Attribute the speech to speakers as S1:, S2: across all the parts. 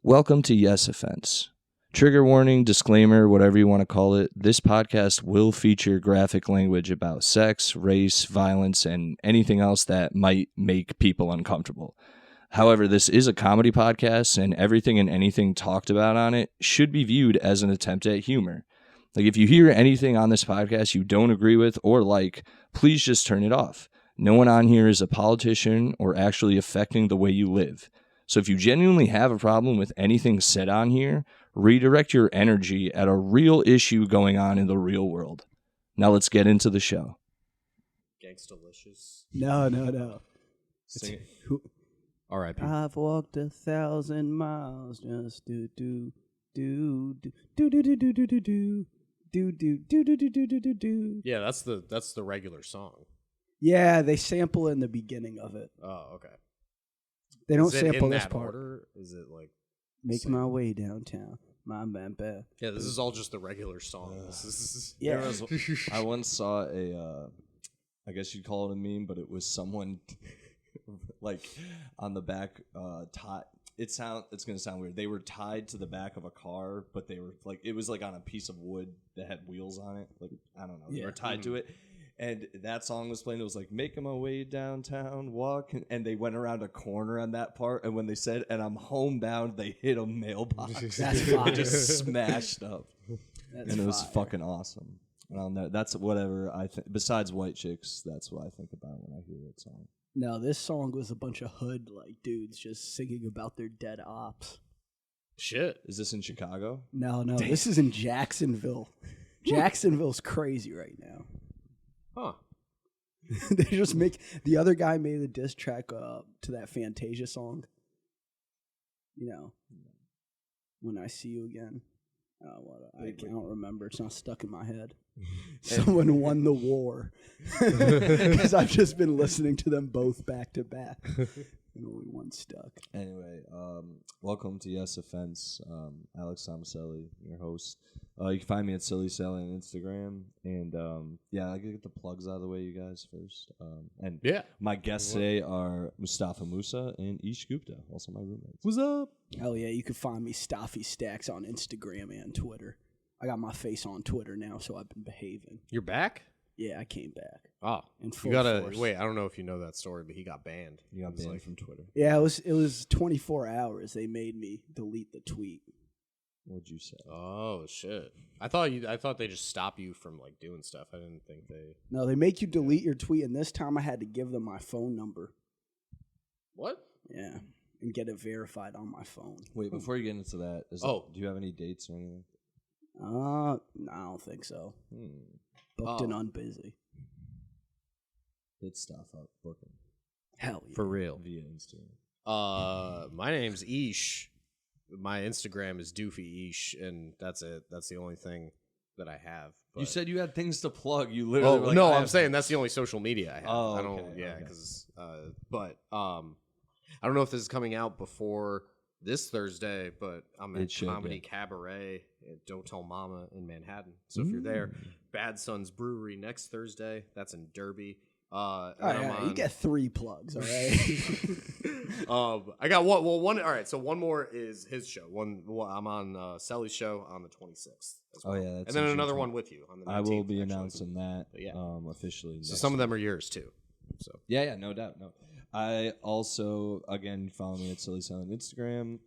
S1: Welcome to Yes Offense. Trigger warning, disclaimer, whatever you want to call it, this podcast will feature graphic language about sex, race, violence, and anything else that might make people uncomfortable. However, this is a comedy podcast, and everything and anything talked about on it should be viewed as an attempt at humor. Like, if you hear anything on this podcast you don't agree with or like, please just turn it off. No one on here is a politician or actually affecting the way you live. So if you genuinely have a problem with anything said on here, redirect your energy at a real issue going on in the real world. Now let's get into the show.
S2: Gangstalicious.
S3: No.
S2: Sing it.
S3: R.I.P. I've walked 1,000 miles just do.
S2: Yeah, that's the regular song.
S3: Yeah, they sample in the beginning of it.
S2: Oh, okay.
S3: They don't sample this part.
S2: Order? Is it like
S3: make my way downtown? My bad.
S2: Yeah, this is all just the regular song.
S3: Yeah.
S1: I once saw a, I guess you'd call it a meme, but it was someone like on the back tied. It's gonna sound weird. They were tied to the back of a car, but they were like it was like on a piece of wood that had wheels on it. Like I don't know, they were tied to it. And that song was playing. It was like, making my way downtown, walking. And they went around a corner on that part. And when they said, and I'm homebound, they hit a mailbox.
S3: That's fire.
S1: It just smashed up.
S3: That's
S1: and it was
S3: fire.
S1: fucking awesome. That's whatever I think. Besides white chicks, that's what I think about when I hear that song.
S3: No, this song was a bunch of hood like dudes just singing about their dead ops.
S2: Shit.
S1: Is this in Chicago?
S3: No, this is in Jacksonville. Jacksonville's crazy right now.
S2: Huh.
S3: They just the other guy made a diss track to that Fantasia song. You know, When I See You Again. I can't remember. It's not stuck in my head. Someone won the war. Because I've just been listening to them both back to back. And only one stuck.
S1: Anyway, welcome to Yes Offense. Alex Tomaselli, your host. You can find me at Silly Sally on Instagram. And I can get the plugs out of the way, you guys, first. My guests today are Mustafe Mussa and Gupta, also my roommates.
S3: What's up? Oh, yeah, you can find me Staffy Stacks on Instagram and Twitter. I got my face on Twitter now, so I've been behaving.
S2: You're back?
S3: Yeah, I came back.
S2: Oh,
S3: in full
S2: you gotta
S3: force.
S2: wait. I don't know if you know that story, but he got banned.
S1: You got banned from Twitter.
S3: Yeah, it was 24 hours. They made me delete the tweet.
S1: What'd you say?
S2: Oh shit! I thought they just stop you from like doing stuff. I didn't think they.
S3: No, they make you delete your tweet, and this time I had to give them my phone number.
S2: What?
S3: Yeah, and get it verified on my phone.
S1: Wait, before you get into that, do you have any dates or anything?
S3: No, I don't think so. Booked and unbusy.
S1: Hit stuff up, booking.
S3: Hell yeah.
S2: For real.
S1: Via Instagram.
S2: My name's Ish. My Instagram is Doofy Ish, and that's it. That's the only thing that I have. But...
S1: You said you had things to plug. You literally.
S2: Oh no, I'm saying that's the only social media I have.
S1: Oh,
S2: I don't.
S1: okay,
S2: Yeah,
S1: okay.
S2: because I don't know if this is coming out before this Thursday, but I'm at Comedy Cabaret at Don't Tell Mama in Manhattan. So if you're there, Bad Sons Brewery next Thursday. That's in Derby.
S3: All right, you get 3 plugs, all right?
S2: I got one. Well, one. All right, so one more is his show. I'm on Sally's show on the 26th. As well.
S1: Oh yeah, that's
S2: and then another one with you on the 19th.
S1: I will be
S2: actually.
S1: announcing that.
S2: But yeah.
S1: Officially.
S2: So some of them are yours too. So
S1: yeah, no doubt, no. I also again follow me at Silly Sally on Instagram.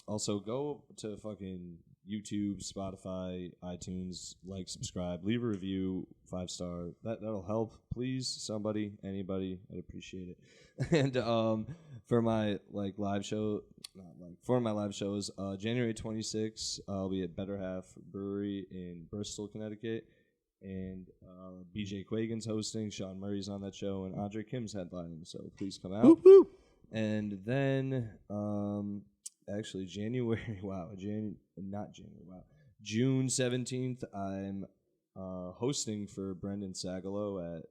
S1: Also go to fucking YouTube, Spotify, iTunes, subscribe, leave a review, 5-star. That'll help. Please, somebody, anybody, I'd appreciate it. And for my live show, for my live shows, January 26th, I'll be at Better Half Brewery in Bristol, Connecticut. And BJ Quagan's hosting, Sean Murray's on that show, and Andre Kim's headlining. So please come out.
S3: Whoop, whoop.
S1: And then actually June 17th, I'm hosting for Brendan Sagalow at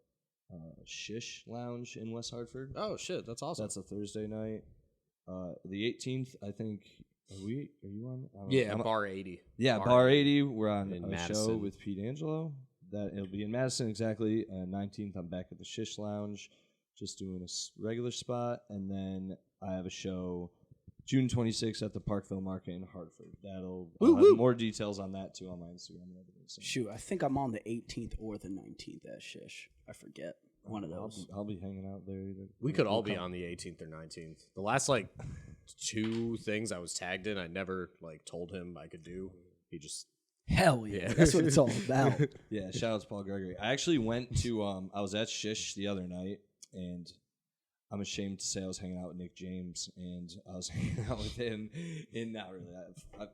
S1: Shish Lounge in West Hartford.
S2: oh shit, that's awesome.
S1: That's a Thursday night. The 18th, I think. Are you on?
S2: Bar 80.
S1: Yeah, Bar 80. We're on
S2: in
S1: a
S2: Madison.
S1: show with Pete Angelo. That it'll be in Madison exactly. 19th, I'm back at the Shish Lounge, just doing a regular spot, and then I have a show June 26th at the Parkville Market in Hartford. I'll have more details on that too on my Instagram and everything. So.
S3: Shoot, I think I'm on the 18th or the 19th at Shish. I forget. One of those.
S1: I'll be hanging out there either.
S2: We could all be on the 18th or 19th. The last like 2 things I was tagged in, I never like told him I could do. He just
S3: hell yeah. That's what it's all about.
S1: Yeah, shout out to Paul Gregory. I actually went to I was at Shish the other night, and I'm ashamed to say I was hanging out with Nick James, and I was hanging out with him in not really.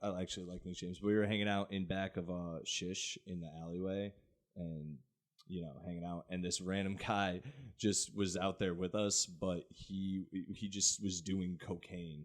S1: I actually like Nick James, but we were hanging out in back of Shish in the alleyway, and hanging out, and this random guy just was out there with us, but he just was doing cocaine.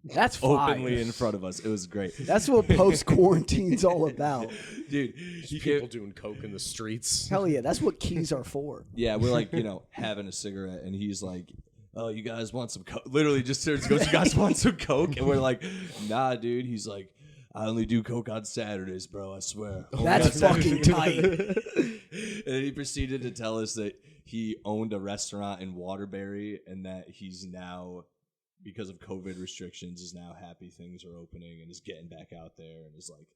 S3: That's fire.
S1: Openly in front of us. It was great.
S3: That's what post-quarantine's all about.
S1: Dude,
S2: people doing coke in the streets.
S3: Hell yeah, that's what keys are for.
S1: Yeah, we're like, having a cigarette, and he's like, oh, you guys want some coke? Literally just turns and goes, you guys want some coke? And we're like, nah, dude. He's like, I only do coke on Saturdays, bro, I swear.
S3: That's fucking tight.
S1: And then he proceeded to tell us that he owned a restaurant in Waterbury, and that he's now, because of COVID restrictions, is now happy things are opening and is getting back out there, and is like,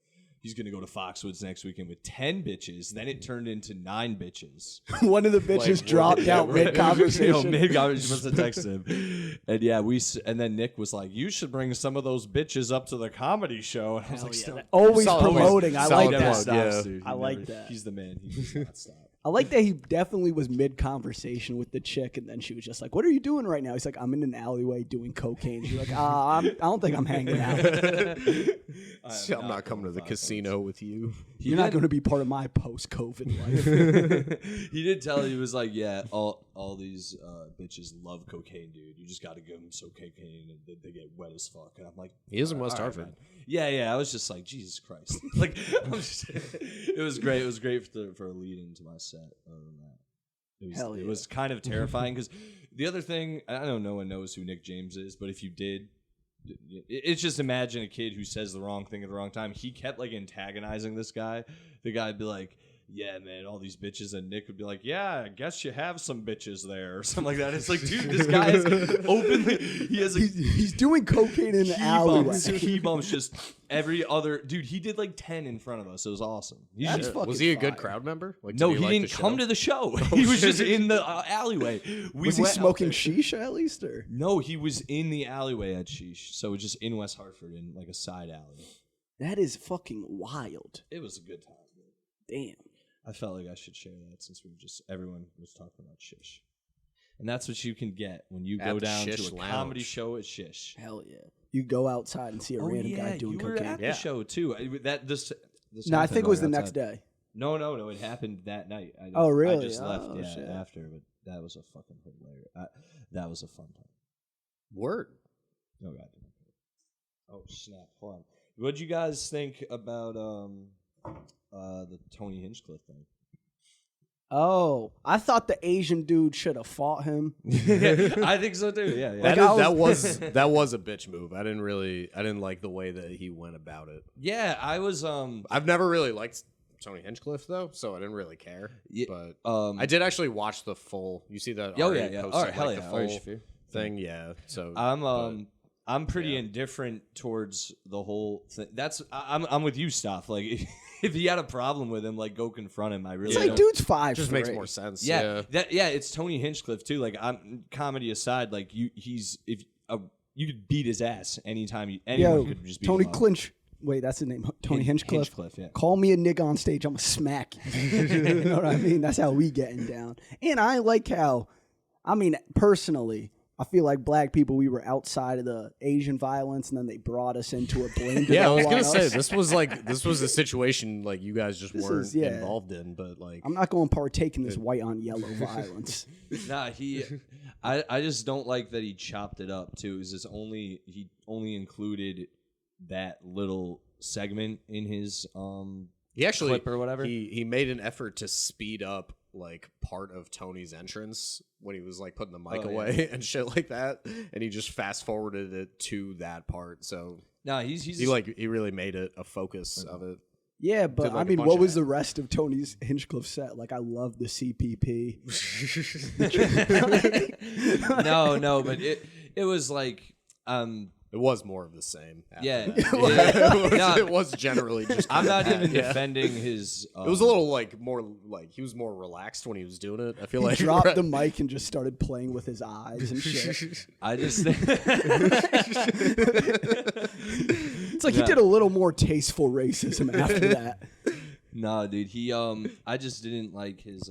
S1: he's going to go to Foxwoods next weekend with 10 bitches. Then it turned into 9 bitches.
S3: One of the bitches dropped out mid-conversation.
S1: Mid-conversation, must have texted him. And yeah, and then Nick was like, you should bring some of those bitches up to the comedy show. And I was like,
S3: yeah. Always promoting. I like that.
S1: Stops, dude.
S3: I like that.
S1: He's the man. He does not stop.
S3: I like that he definitely was mid-conversation with the chick, and then she was just like, what are you doing right now? He's like, I'm in an alleyway doing cocaine. She's like, I don't think I'm hanging out.
S2: I'm not coming to the casino with you.
S3: You're not going to be part of my post-COVID life.
S1: He did tell, he was like, yeah, all these bitches love cocaine, dude. You just got to give them some cocaine, and they get wet as fuck. And I'm like,
S2: he is in West Hartford.
S1: Right, yeah. I was just like, Jesus Christ. Like, it was great. It was great for a lead into my set. Other than that, it was kind of terrifying, because the other thing, I know no one knows who Nick James is, but if you did, it's just imagine a kid who says the wrong thing at the wrong time. He kept like antagonizing this guy. The guy would be like, yeah, man, all these bitches, and Nick would be like, yeah, I guess you have some bitches there, or something like that. It's like, dude, this guy is openly,
S3: he's doing cocaine in the alleyway.
S1: He bumps just every other, dude, he did like 10 in front of us. It was awesome.
S2: Was he a good crowd member?
S1: Like, no, he didn't come to the show. He was just in the alleyway.
S3: Was he smoking shisha at least? Or?
S1: No, he was in the alleyway at Sheesh, so just in West Hartford, in like a side alley.
S3: That is fucking wild.
S1: It was a good time.
S3: Damn.
S1: I felt like I should share that, since everyone was talking about Shish. And that's what you can get when you go down to a comedy show at Shish.
S3: Hell yeah. You go outside and see a random guy doing cocaine.
S1: You were at the show too. This
S3: no, I think it was the next day.
S1: No, it happened that night.
S3: Really?
S1: I just left after, but that was a fucking hilarious. That was a fun time.
S2: Word.
S1: Oh, God. Oh, snap. Hold on. What'd you guys think about the Tony Hinchcliffe thing?
S3: Oh, I thought the Asian dude should have fought him.
S1: I think so too. Yeah.
S2: That was a bitch move. I didn't like the way that he went about it.
S1: Yeah, I was.
S2: I've never really liked Tony Hinchcliffe though, so I didn't really care. Yeah, but I did actually watch the full. You see that?
S1: Oh yeah. All right, hell
S2: the full thing. Yeah. So
S1: I'm pretty indifferent towards the whole thing. I'm with you, Stoph. Like, if you had a problem with him, like, go confront him. I really
S3: it's like, dude's 5'3".
S2: Just makes more sense.
S1: Yeah. It's Tony Hinchcliffe too. Like, I'm comedy aside, like you could beat his ass anytime. Anyone could just beat
S3: Tony
S1: him
S3: Clinch. Wait, that's his name. Tony Hinchcliffe.
S1: Yeah.
S3: Call me a nigga on stage. I'm gonna smack you. You know what I mean? That's how we getting down. And I like how, personally, I feel like black people, we were outside of the Asian violence, and then they brought us into a blend.
S2: Yeah, I was gonna say this was a situation like you guys just weren't involved in, but like
S3: I'm not going to partake in this white on yellow violence.
S1: Nah, I just don't like that he chopped it up too. He only included that little segment in his
S2: he actually
S1: clip or whatever.
S2: He made an effort to speed up like part of Tony's entrance when he was like putting the mic away and shit like that, and he just fast forwarded it to that part. So he really made it a focus of it.
S3: Yeah, but what was the rest of Tony's Hinchcliffe set? Like, I love the CPP.
S1: No, but it was like
S2: It was more of the same.
S1: Yeah.
S2: It was generally just.
S1: I'm not even defending his.
S2: It was a little more he was more relaxed when he was doing it. I feel
S3: he
S2: like
S3: dropped the mic and just started playing with his eyes and shit.
S1: I just think
S3: it's like he did a little more tasteful racism after that.
S1: No, dude. He I just didn't like his.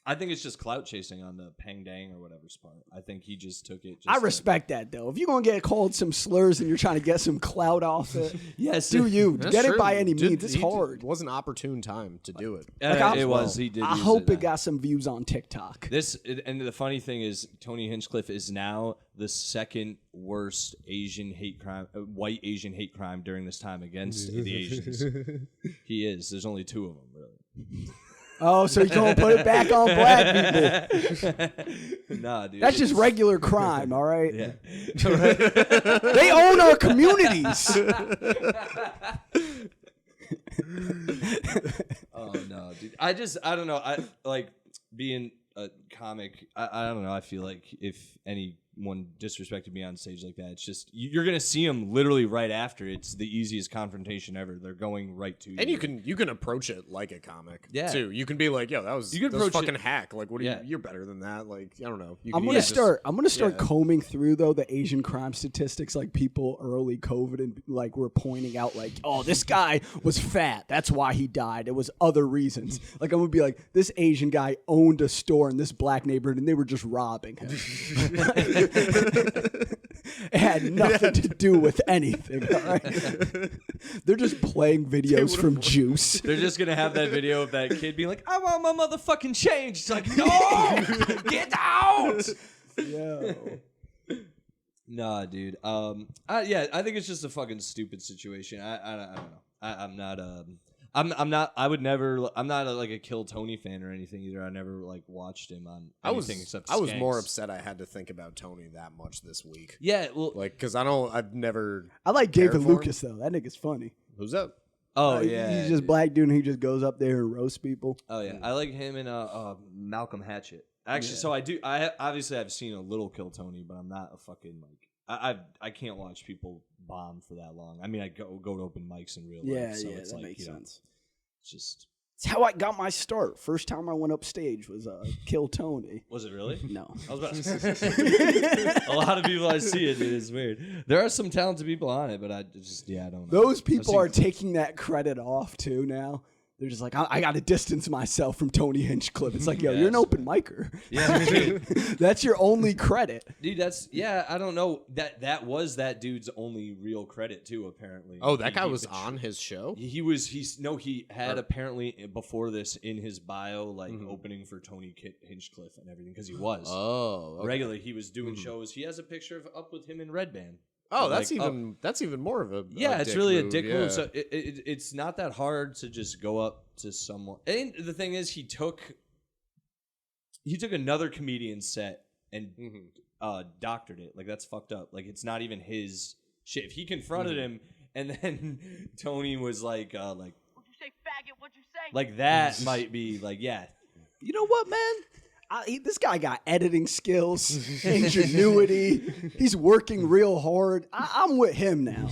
S1: I think it's just clout chasing on the Pang Dang or whatever's part. I think he just took it.
S3: I respect that though. If you're gonna get called some slurs and you're trying to get some clout off it,
S1: yes,
S3: do you get
S2: true.
S3: it by any means? It's hard.
S2: It was an opportune time to do it.
S1: It was. He did.
S3: I hope it got some views on TikTok.
S1: And the funny thing is, Tony Hinchcliffe is now the second worst Asian hate crime, white Asian hate crime during this time against the Asians. He is. There's only 2 of them, really.
S3: Oh, so you're going to put it back on black people.
S1: Nah, dude.
S3: That's just regular crime, all right?
S1: Yeah.
S3: They own our communities.
S1: Oh, no, dude. I don't know. I like being a comic. I don't know. I feel like if anyone disrespected me on stage like that, it's just you're gonna see them literally right after. It's the easiest confrontation ever. They're going right to you.
S2: And you can approach it like a comic too. You can be like, yo, that was fucking hack. Like, what do you're better than that. Like, I don't know. I'm gonna
S3: start combing through though the Asian crime statistics, like people early COVID and like were pointing out like, oh, this guy was fat, that's why he died. It was other reasons. Like I'm gonna be like, this Asian guy owned a store in this black neighborhood and they were just robbing him. It had nothing to do with anything, all right? They're just playing videos from Juice.
S1: They're just going to have that video of that kid being like, I want my motherfucking change. It's like, no! Get out!
S3: Yo.
S1: Nah, dude. I think it's just a fucking stupid situation. I don't know. I'm not. I'm not like a Kill Tony fan or anything either. I never like watched him on anything except.
S2: I was more upset I had to think about Tony that much this week.
S1: Yeah, well,
S2: like because I've never.
S3: I like David Lucas though. That nigga's funny.
S2: Who's that?
S1: Oh yeah,
S3: he's just black dude and he just goes up there and roasts people.
S1: Oh yeah, I like him and Malcolm Hatchet. Actually, so I do. I've seen a little Kill Tony, but I'm not a fucking like. I can't watch people bomb for that long. I mean, I go to open mics in real life. So it's
S3: that
S1: like,
S3: makes sense.
S1: It's just.
S3: It's how I got my start. First time I went up stage was Kill Tony.
S1: Was it really?
S3: No.
S1: I was about to say. A lot of people I see it, dude. It's weird. There are some talented people on it, but I don't know.
S3: Those people are taking that credit off too now. They're just like, I got to distance myself from Tony Hinchcliffe. It's like, yo, you're an open micer.
S1: Yeah, dude.
S3: That's your only credit.
S1: Dude, I don't know. That was that dude's only real credit too, apparently.
S2: Oh, that guy was on his show?
S1: He had apparently before this in his bio, like opening for Tony Hinchcliffe and everything, because he was.
S2: Oh, okay.
S1: Regularly, he was doing shows. He has a picture of up with him in Red Band.
S2: Oh, that's even more of a
S1: it's really
S2: move.
S1: a dick move. So it's not that hard to just go up to someone. And the thing is, he took another comedian's set and doctored it. Like that's fucked up. Like it's not even his shit. If he confronted him and then Tony was like, "What'd you say, faggot? What'd you say?" Like that might be like, yeah.
S3: You know what, man? This guy got editing skills, ingenuity. He's working real hard. I'm with him now.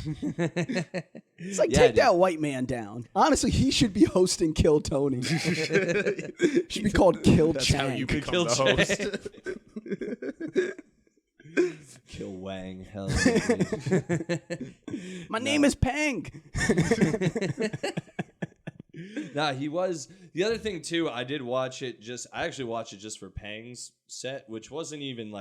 S3: It's like, take that white man down. Honestly, he should be hosting Kill Tony. Should be called Kill Chang.
S2: That's how you become the
S1: host. Kill Wang. Hell yeah.
S3: My name is Pang.
S1: Nah, he was. The other thing too, I actually watched it just for Pang's set, which wasn't even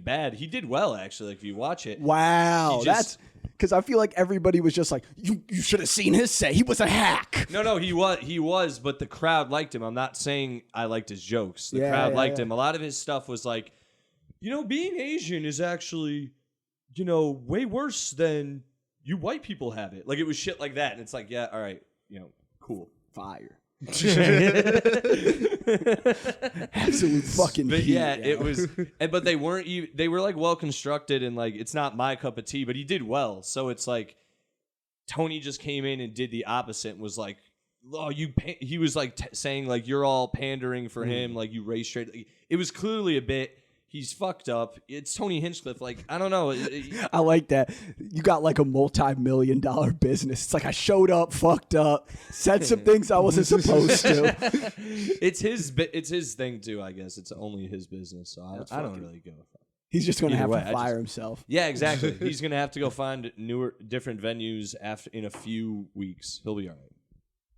S1: bad. He did well actually. Like if you watch it,
S3: wow, that's because I feel like everybody was just like, you should have seen his set. He was a hack.
S1: No, he was, but the crowd liked him. I'm not saying I liked his jokes. The crowd liked him. A lot of his stuff was like, being Asian is actually, way worse than you white people have it. Like it was shit like that, and it's like, yeah, all right. Cool.
S3: Fire. Absolute fucking
S1: but
S3: heat,
S1: it was but they weren't even, they were like well constructed and like it's not my cup of tea, but he did well. So it's like Tony just came in and did the opposite and was like, oh, he was like saying like you're all pandering for him, like you race straight. It was clearly a bit. he's fucked up. It's Tony Hinchcliffe. Like, I don't know.
S3: I like that. You got like a multi-million-dollar business. It's like I showed up, fucked up, said some things I wasn't supposed to.
S1: It's his thing too, I guess. It's only his business, so I don't really go.
S3: He's just going to have to fire himself.
S1: Yeah, exactly. He's going to have to go find different venues in a few weeks. He'll be all right.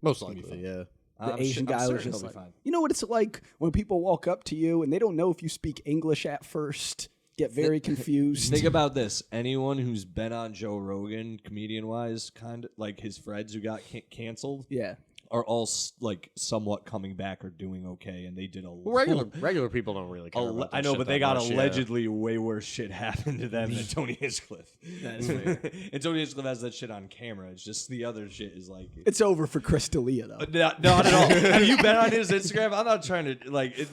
S2: Most likely, yeah.
S3: The Asian guy was just like, you know what it's like when people walk up to you and they don't know if you speak English at first, get very confused.
S1: Think about this. Anyone who's been on Joe Rogan, comedian-wise, kind of like his friends who got canceled.
S3: Yeah.
S1: Are all like somewhat coming back or doing okay, and they did
S2: regular people don't really care.
S1: I know, but they got allegedly way worse shit happen to them than Tony Hinchcliffe. That is fair. And Tony Hinchcliffe has that shit on camera. It's just the other shit is like
S3: it's over for Chris D'Elia though.
S1: Not at all. Have you been on his Instagram? I'm not trying to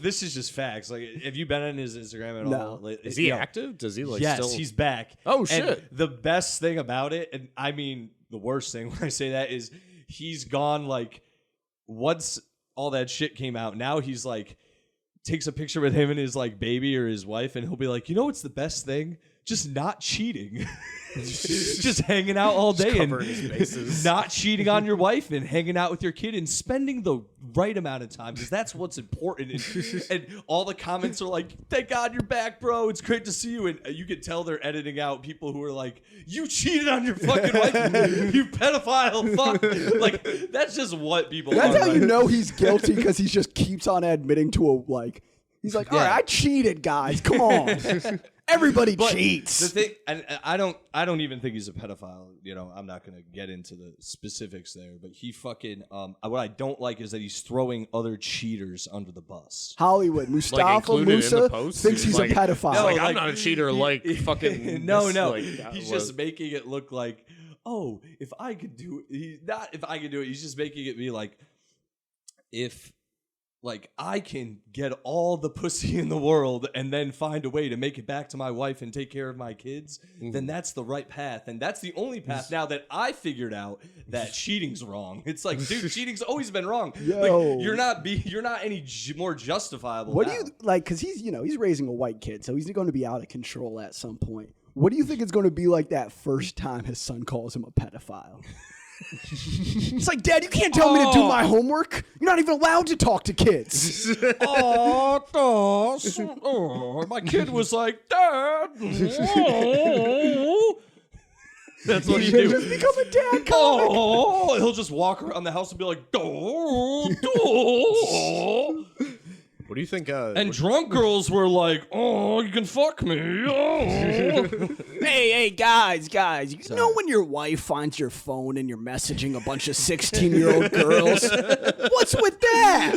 S1: this is just facts. Like, have you been on his Instagram at all? Like,
S2: is he active? Does he like?
S1: Yes,
S2: still...
S1: he's back.
S2: Oh shit!
S1: And the best thing about it, and I mean the worst thing when I say that is he's gone like. Once all that shit came out, now he's like takes a picture with him and his like baby or his wife, and he'll be like, you know what's the best thing? Just not cheating. Just hanging out all day and not cheating on your wife and hanging out with your kid and spending the right amount of time, because that's what's important. And all the comments are like, thank God you're back, bro. It's great to see you. And you can tell they're editing out people who are like, you cheated on your fucking wife, you pedophile, fuck. Like, that's just what people
S3: That's
S1: are.
S3: How you know he's guilty, because he just keeps on admitting to he's like, all right, I cheated, guys. Come on. Everybody cheats.
S1: The thing, and I don't even think he's a pedophile. You know, I'm not gonna get into the specifics there, but he fucking. What I don't like is that he's throwing other cheaters under the bus.
S3: Hollywood, Mustafe Mussa thinks he's a pedophile.
S2: No, I'm not a cheater. Like fucking.
S1: No. He's just making it look like, oh, if I could do it, if I could do it. He's just making it be like, if. Like, I can get all the pussy in the world and then find a way to make it back to my wife and take care of my kids, then that's the right path. And that's the only path now that I figured out that cheating's wrong. It's like, dude, cheating's always been wrong. Like, you're not any more justifiable.
S3: What do you like? Because he's raising a white kid, so he's going to be out of control at some point. What do you think it's going to be like that first time his son calls him a pedophile? It's like, Dad, you can't tell me to do my homework. You're not even allowed to talk to kids.
S1: My kid was like, Dad. That's what he do.
S3: Just become a dad comic.
S1: He'll just walk around the house and be like,
S2: What do you think?
S1: And drunk girls were like, oh, you can fuck me. Oh.
S3: Hey, guys. You know when your wife finds your phone and you're messaging a bunch of 16-year-old girls? What's with that?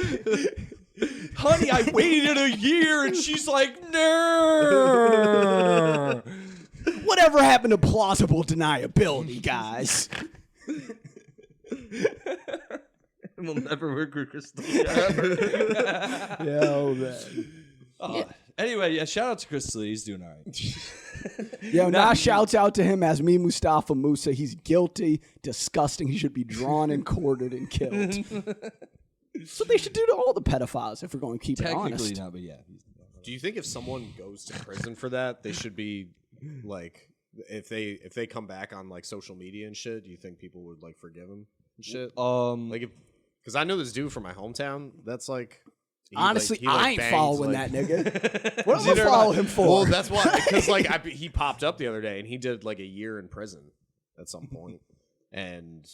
S1: Honey, I waited a year, and she's like, no.
S3: Whatever happened to plausible deniability, guys?
S1: We'll never work with Crystal.
S3: Man.
S1: Anyway, yeah, shout out to Crystal. He's doing all right.
S3: Shouts out to him as me, Mustafe Mussa. He's guilty, disgusting. He should be drawn and quartered and killed. So they should do to all the pedophiles if we're going to keep it honest.
S1: Technically not, but yeah.
S2: Do you think if someone goes to prison for that, they should be like, if they come back on like social media and shit, do you think people would like forgive him and shit? Because I know this dude from my hometown. That's like,
S3: honestly, I ain't following that nigga. What am I follow him for?
S2: Well, that's why. Because like he popped up the other day and he did like a year in prison at some point, and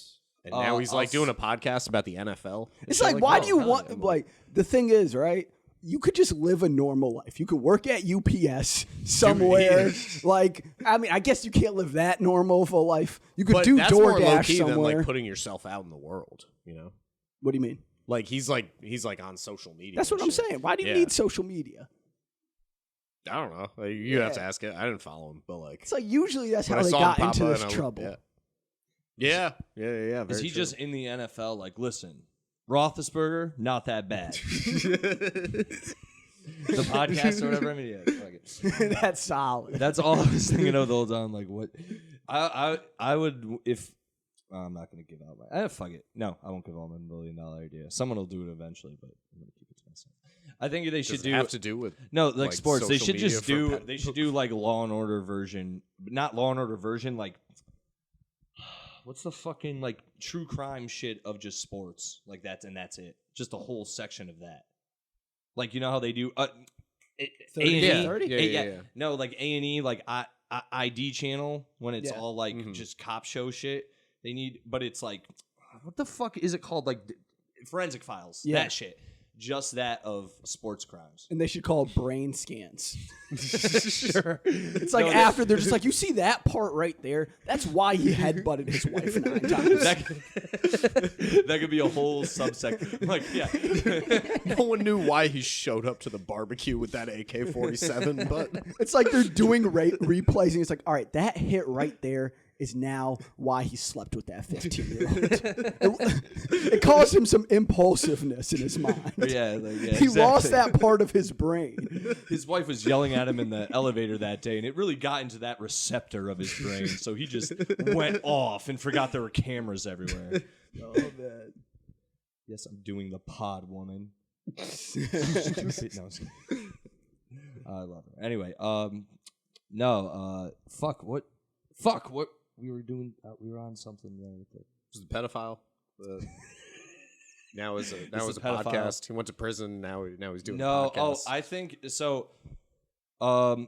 S2: now he's like doing a podcast about the NFL.
S3: It's like, why do you want? Like, the thing is, right? You could just live a normal life. You could work at UPS somewhere. Like, I mean, I guess you can't live that normal of a life. You could do DoorDash somewhere.
S2: Than like putting yourself out in the world, you know?
S3: What do you mean?
S2: Like he's like on social media.
S3: That's what I'm saying. Why do you need social media?
S2: I don't know. Like, you have to ask it. I didn't follow him, but like,
S3: it's like usually that's how they got into this trouble.
S2: Yeah.
S1: Is he just in the NFL? Like, listen, Roethlisberger, not that bad. The podcast or whatever. I mean, yeah, fuck it.
S3: That's solid.
S1: That's all I was thinking of the whole time. Like, what? I would if. I'm not going to give out my... fuck it. No, I won't give all my $1 million idea. Someone will do it eventually, but I'm going to keep it to myself. I think they should
S2: have to do with
S1: like sports. They
S2: social
S1: should just
S2: media
S1: do. They should do like Law and Order version, not Law and Order version. Like, what's the fucking like true crime shit of just sports? Like that's it. Just a whole section of that. Like you know how they do. A&E,
S2: yeah.
S1: No, like A&E, like ID channel when it's all like just cop show shit. They need, but it's like, what the fuck is it called? Like Forensic Files.
S3: Yeah.
S1: That shit. Just that of sports crimes.
S3: And they should call it brain scans.
S1: Sure.
S3: It's like after they're just like, you see that part right there? That's why he headbutted his wife 9 times.
S1: That could be a whole subsect. Like, yeah.
S2: No one knew why he showed up to the barbecue with that AK-47, but
S3: It's like they're doing replays, and it's like, all right, that hit right there is now why he slept with that 15-year-old. It caused him some impulsiveness in his mind.
S1: Yeah,
S3: He lost that part of his brain.
S1: His wife was yelling at him in the elevator that day, and it really got into that receptor of his brain. So he just went off and forgot there were cameras everywhere.
S3: Oh, man.
S1: Yes, I'm doing the pod, woman. Stupid. No, I love her. Anyway, fuck, what we were doing, we were on something there.
S2: was the pedophile. Now is a
S1: pedophile.
S2: podcast. He went to prison. Now he's doing a
S1: No,
S2: podcast.
S1: I think so.
S2: I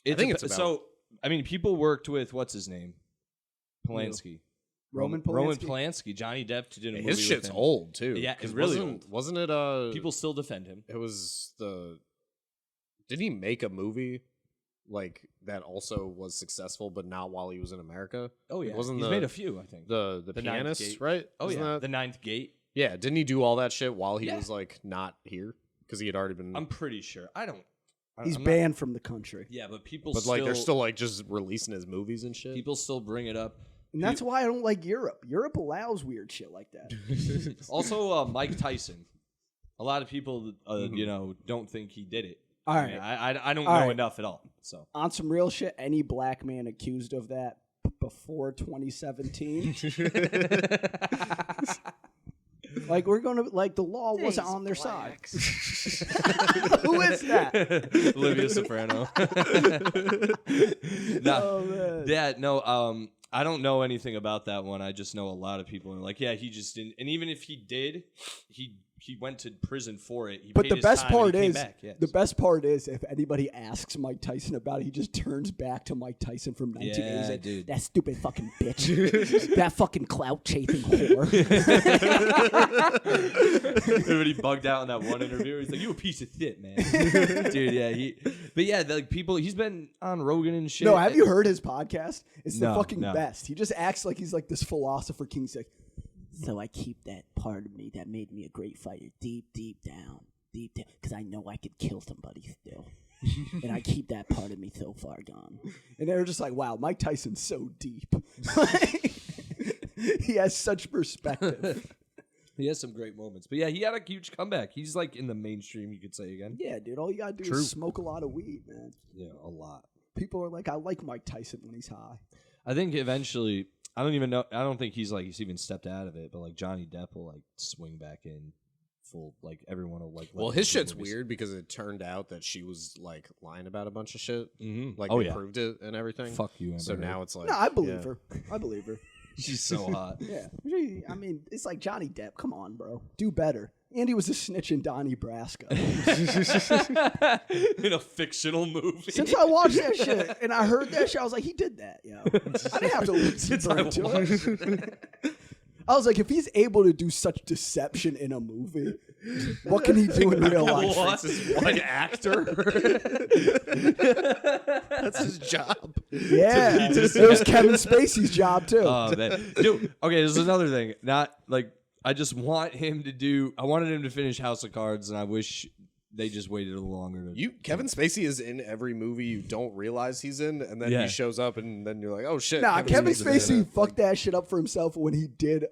S2: think it's about-
S1: so. I mean, people worked with what's his name, Polanski,
S3: Roman
S1: Polanski. Johnny Depp did a movie.
S2: His shit's
S1: with him.
S2: old too.
S1: Yeah,
S2: because
S1: it's really
S2: wasn't it?
S1: People still defend him.
S2: It was the. Did he make a movie like that also was successful, but not while he was in America?
S1: Oh yeah,
S2: Wasn't
S1: he's
S2: the-
S1: made a few. I think
S2: The
S1: Ninth
S2: pianist,
S1: Gate.
S2: right?
S1: Oh
S2: Wasn't
S1: yeah,
S2: that-
S1: the Ninth Gate.
S2: yeah. Didn't he do all that shit while he
S1: Yeah.
S2: was like not here? Because he had already been.
S1: I'm pretty sure.
S3: He's
S1: I'm
S3: banned from the country.
S1: Yeah, but people.
S2: but like they're still like just releasing his movies and shit.
S1: people still bring it up.
S3: And that's why I don't like Europe. Europe allows weird shit like that.
S1: Also, Mike Tyson. A lot of people, don't think he did it.
S3: All right.
S1: I don't
S3: All
S1: know
S3: right.
S1: enough at all. So
S3: On some real shit, any black man accused of that before 2017, like we're gonna like the law wasn't on their side. Who is that?
S1: Olivia Soprano. Nah,
S3: Oh, man.
S1: yeah, no. I don't know anything about that one. I just know a lot of people are like, yeah, he just didn't. And even if he did, he went to prison for it. He
S3: But
S1: paid
S3: the
S1: his
S3: best
S1: time and he
S3: part
S1: came
S3: is,
S1: back. Yes.
S3: the best part is, if anybody asks Mike Tyson about it, he just turns back to Mike Tyson from 1980. He's like,
S1: dude.
S3: that stupid fucking bitch, that fucking clout chasing whore.
S1: Everybody bugged out in that one interview. He's like, "You a piece of shit, man." Dude, yeah. But yeah, like people, he's been on Rogan and shit.
S3: No, have you heard his podcast? It's the
S1: No,
S3: fucking
S1: no.
S3: best. He just acts like he's like this philosopher king. He's like, so I keep that part of me that made me a great fighter deep down, because I know I could kill somebody still. And I keep that part of me so far gone. And they're just like, wow, Mike Tyson's so deep. He has such perspective.
S1: He has some great moments. But yeah, he had a huge comeback. He's like in the mainstream, you could say again.
S3: Yeah, dude, all you gotta do
S1: True.
S3: is smoke a lot of weed, man.
S1: Yeah, a lot.
S3: People are like, I like Mike Tyson when he's high.
S1: I think eventually, I don't even know. I don't think he's even stepped out of it. But like Johnny Depp will like swing back in full. Like everyone will like. let
S2: Well,
S1: him
S2: his
S1: do
S2: shit's
S1: movies.
S2: weird because it turned out that she was like lying about a bunch of shit.
S1: Mhm.
S2: Like
S1: Oh,
S2: they
S1: yeah.
S2: proved it and everything.
S1: Fuck you, Amber
S2: So
S1: Heard.
S2: now it's like
S3: No, I believe
S2: yeah.
S3: her. I believe her.
S1: She's so hot.
S3: Yeah. I mean, it's like Johnny Depp. Come on, bro. Do better. Andy was a snitch in Don Nebraska.
S1: In a fictional movie.
S3: Since I watched that shit and I heard that shit, I was like, he did that, yo. I didn't have to listen
S1: Since I
S3: to it. I was like, if he's able to do such deception in a movie, what can he do in real life?
S1: What? An actor?
S2: That's his job.
S3: Yeah. It was Kevin Spacey's job, too.
S1: Oh man, dude. Okay, there's another thing. Not like I just want him to do. I wanted him to finish House of Cards, and I wish they just waited a little longer.
S2: Kevin Spacey is in every movie you don't realize he's in, and then
S1: Yeah.
S2: he shows up, and then you're like, oh shit.
S3: Nah, Kevin
S2: Spacey's in
S3: Spacey
S2: it.
S3: fucked that shit up for himself when he did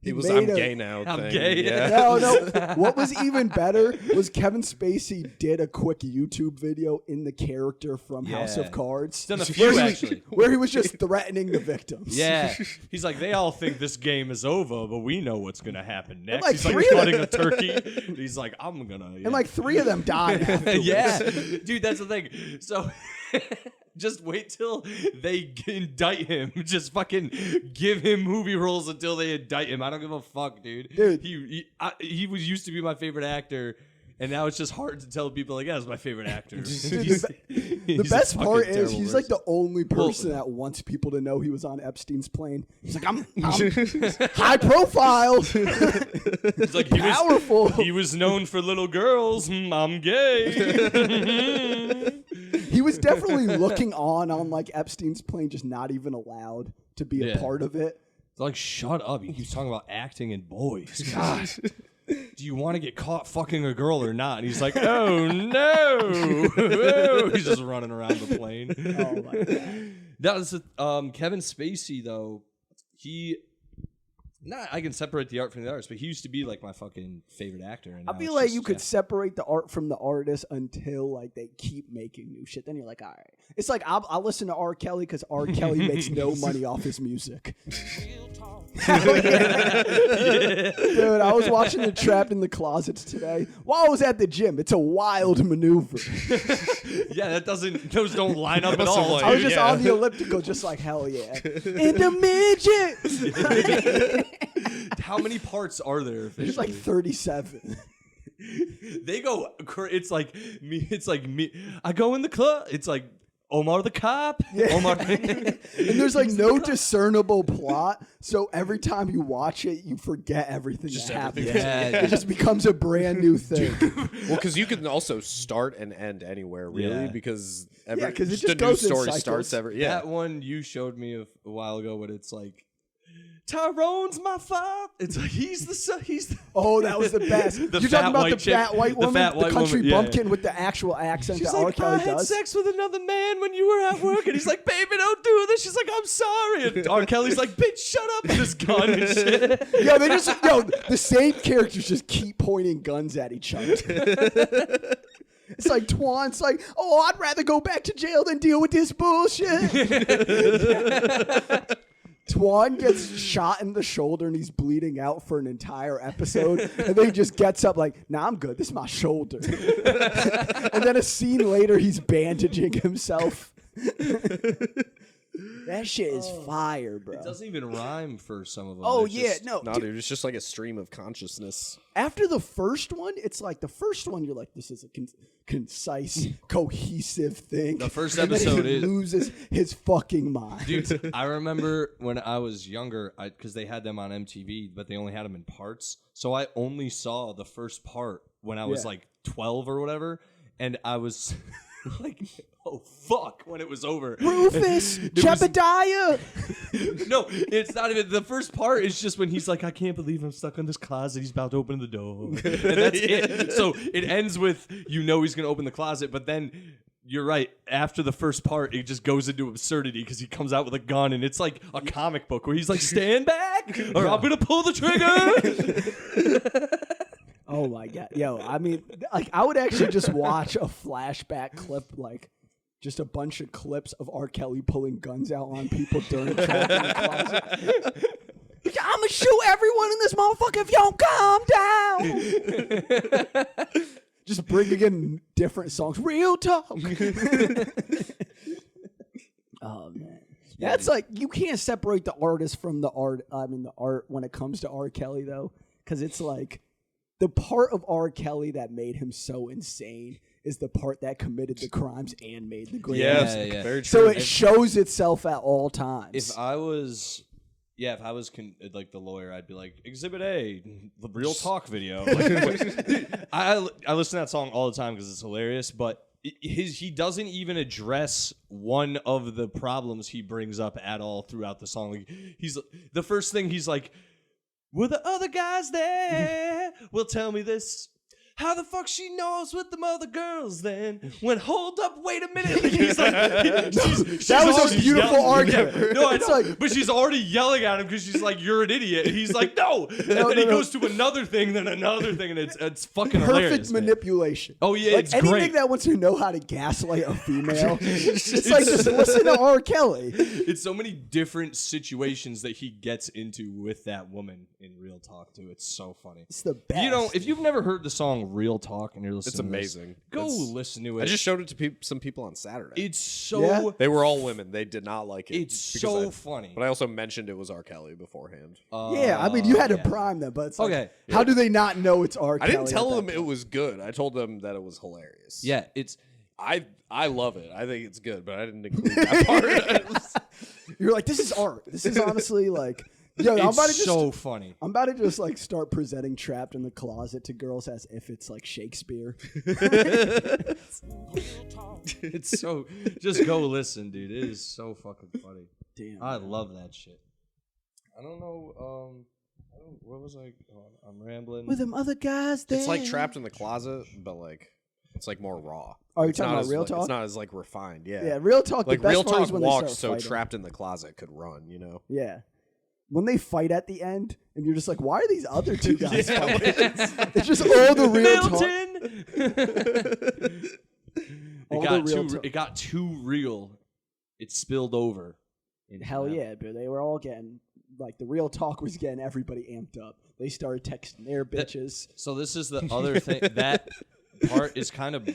S2: He was I'm gay now.
S1: I'm
S2: thing.
S1: gay.
S2: Yeah.
S3: No. What was even better was Kevin Spacey did a quick YouTube video in the character from House of Cards.
S1: He's done a few, actually.
S3: Where he was just threatening the victims.
S1: Yeah. He's like, they all think this game is over, but we know what's going to happen next.
S3: like
S1: He's like cutting a turkey. He's like, I'm going to.
S3: And like 3 of them died afterwards.
S1: Yeah. Dude, that's the thing. So... Just wait till they indict him. Just fucking give him movie roles until they indict him. I don't give a fuck, dude. He was used to be my favorite actor, and now it's just hard to tell people like, yeah, it's my favorite actor.
S3: Dude, the best part is he's like the only person that wants people to know he was on Epstein's plane. He's like, I'm high profile.
S1: He's like,
S3: powerful.
S1: He was known for little girls. I'm gay.
S3: He was definitely looking on like Epstein's plane, just not even allowed to be a part of it.
S1: It's like, shut up. He keeps talking about acting and boys. God. Do you want to get caught fucking a girl or not? And he's like, oh, no. He's just running around the plane.
S3: Oh, my God.
S1: That was Kevin Spacey, though. I can separate the art from the artist, but he used to be like my fucking favorite actor. And
S3: I feel like you could separate the art from the artist until like they keep making new shit. Then you're like, all right. It's like I'll listen to R. Kelly because R. Kelly makes no money off his music. Dude, I was watching the Trapped in the Closets today while I was at the gym. It's a wild maneuver.
S1: Yeah, those don't line up at all.
S3: I was just on the elliptical, just like, hell yeah. And the midget.
S1: How many parts are there? Officially?
S3: There's like 37.
S1: They go. It's like me. It's like me. I go in the club. It's like Omar the cop.
S3: Yeah.
S1: Omar.
S3: And there's like no discernible plot, so every time you watch it, you forget everything that happened.
S1: Yeah.
S3: It just becomes a brand new thing.
S2: Well, because you can also start and end anywhere, really, because
S3: it just
S2: a new
S3: goes in
S2: story
S3: cycles.
S2: starts every. Yeah,
S1: That one you showed me a while ago, when it's like, Tyrone's my father. It's like he's the.
S3: Oh, that was the best. You're talking about the fat white woman, the country bumpkin with the actual accent that R. Kelly
S1: I had sex with another man when you were at work, and he's like, baby, don't do this. She's like, I'm sorry. And R. Kelly's like, bitch, shut up, with his gun and shit.
S3: The same characters just keep pointing guns at each other. It's like Twan's like, oh, I'd rather go back to jail than deal with this bullshit. Twan gets shot in the shoulder and he's bleeding out for an entire episode. And then he just gets up like, nah, I'm good. This is my shoulder. And then a scene later, he's bandaging himself. That shit is fire, bro.
S1: It doesn't even rhyme for some of them.
S3: Oh,
S1: It's
S3: yeah.
S1: just-
S3: No,
S2: dude, it's just like a stream of consciousness.
S3: After the first one, it's like the first one, you're like, this is a concise, cohesive thing.
S1: The first
S3: And then
S1: episode
S3: he loses his fucking mind.
S1: Dude, I remember when I was younger, because they had them on MTV, but they only had them in parts. So I only saw the first part when I was like 12 or whatever, and I was like, oh fuck, when it was over.
S3: Rufus, Jebediah.
S1: No, it's not even. The first part is just when he's like, I can't believe I'm stuck in this closet. He's about to open the door. And that's it. So it ends with, he's going to open the closet, but then you're right. After the first part, it just goes into absurdity because he comes out with a gun, and it's like a comic book where he's like, stand back or I'm going to pull the trigger.
S3: Oh my God. Yo, I mean, like, I would actually just watch a flashback clip, like, just a bunch of clips of R. Kelly pulling guns out on people during Trapped in the Closet. I'm going to shoot everyone in this motherfucker if y'all calm down. Just bringing in different songs. Real talk. Oh, man. That's like, you can't separate the artist from the art. I mean, the art when it comes to R. Kelly, though, because it's like, the part of R. Kelly that made him so insane is the part that committed the crimes and made the great music.
S1: Yeah.
S2: Very true.
S3: So it shows itself at all times.
S1: If I was like the lawyer, I'd be like, Exhibit A, the real talk video. Like, I listen to that song all the time because it's hilarious, but he doesn't even address one of the problems he brings up at all throughout the song. Like, the first thing he's like, were the other guys there? Well, tell me this. how the fuck she knows with them other girls then? When hold up, wait a minute. He's like,
S3: that was a beautiful argument.
S1: Yeah. No, it's like, but she's already yelling at him because she's like, you're an idiot. He's like, no. And then he goes to another thing, then another thing, and it's fucking hilarious.
S3: Perfect manipulation.
S1: Oh yeah,
S3: like
S1: it's
S3: anything
S1: great.
S3: that wants to know how to gaslight a female. It's like just listen to R. Kelly.
S1: It's so many different situations that he gets into with that woman in Real Talk too. It's so funny.
S3: It's the best.
S1: If you've never heard the song Real Talk and you're listening,
S2: it's amazing.
S1: Go listen to it.
S2: I just showed it to some people on Saturday.
S1: It's so
S2: they were all women. They did not like it.
S1: It's so funny.
S2: But I also mentioned it was R. Kelly beforehand.
S3: Yeah, I mean you had to prime them, but it's like,
S1: okay.
S3: How do they not know it's R. Kelly?
S2: I didn't tell them it was good. I told them that it was hilarious.
S1: Yeah, it's.
S2: I love it. I think it's good, but I didn't include that part.
S3: You're like, this is art. This is honestly like, yo,
S1: It's
S3: I'm about to just,
S1: so funny.
S3: I'm about to just like start presenting Trapped in the Closet to girls as if it's like Shakespeare.
S1: It's so. Just go listen, dude. It is so fucking funny.
S3: Damn,
S1: I love that shit. I don't know. What was I? I'm rambling.
S3: with them other guys there.
S2: It's like Trapped in the Closet, but like it's like more raw.
S3: Oh, you're
S2: It's
S3: talking
S2: not
S3: about
S2: as,
S3: Real
S2: like,
S3: Talk?
S2: It's not as like refined. Yeah.
S3: Yeah, Real Talk.
S2: Like
S3: the best
S2: Real
S3: part
S2: Talk
S3: is when they
S2: walked
S3: start
S2: so
S3: fighting.
S2: Trapped in the Closet could run. You know.
S3: Yeah. When they fight at the end, and you're just like, why are these other two guys fighting? It's just all the Real Talk.
S1: It got too real. It spilled over.
S3: Hell yeah, but they were all getting, like, the Real Talk was getting everybody amped up. They started texting their bitches.
S1: So this is the other thing. That part is kind of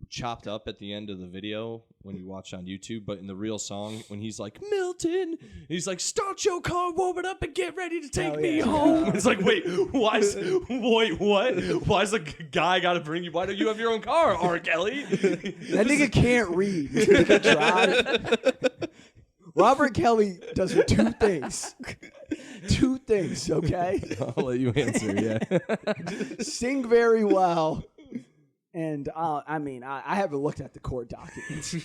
S1: chopped up at the end of the video when you watch on YouTube, but in the real song, when he's like, Milton, he's like, start your car, warm it up, and get ready to take me home. It's like, wait, what? Why is the guy got to bring you? Why don't you have your own car, R. Kelly?
S3: That nigga can't read. He can drive. Robert Kelly does two things. Two things, okay?
S1: I'll let you answer, yeah.
S3: Sing very well. And, I mean, I haven't looked at the court documents.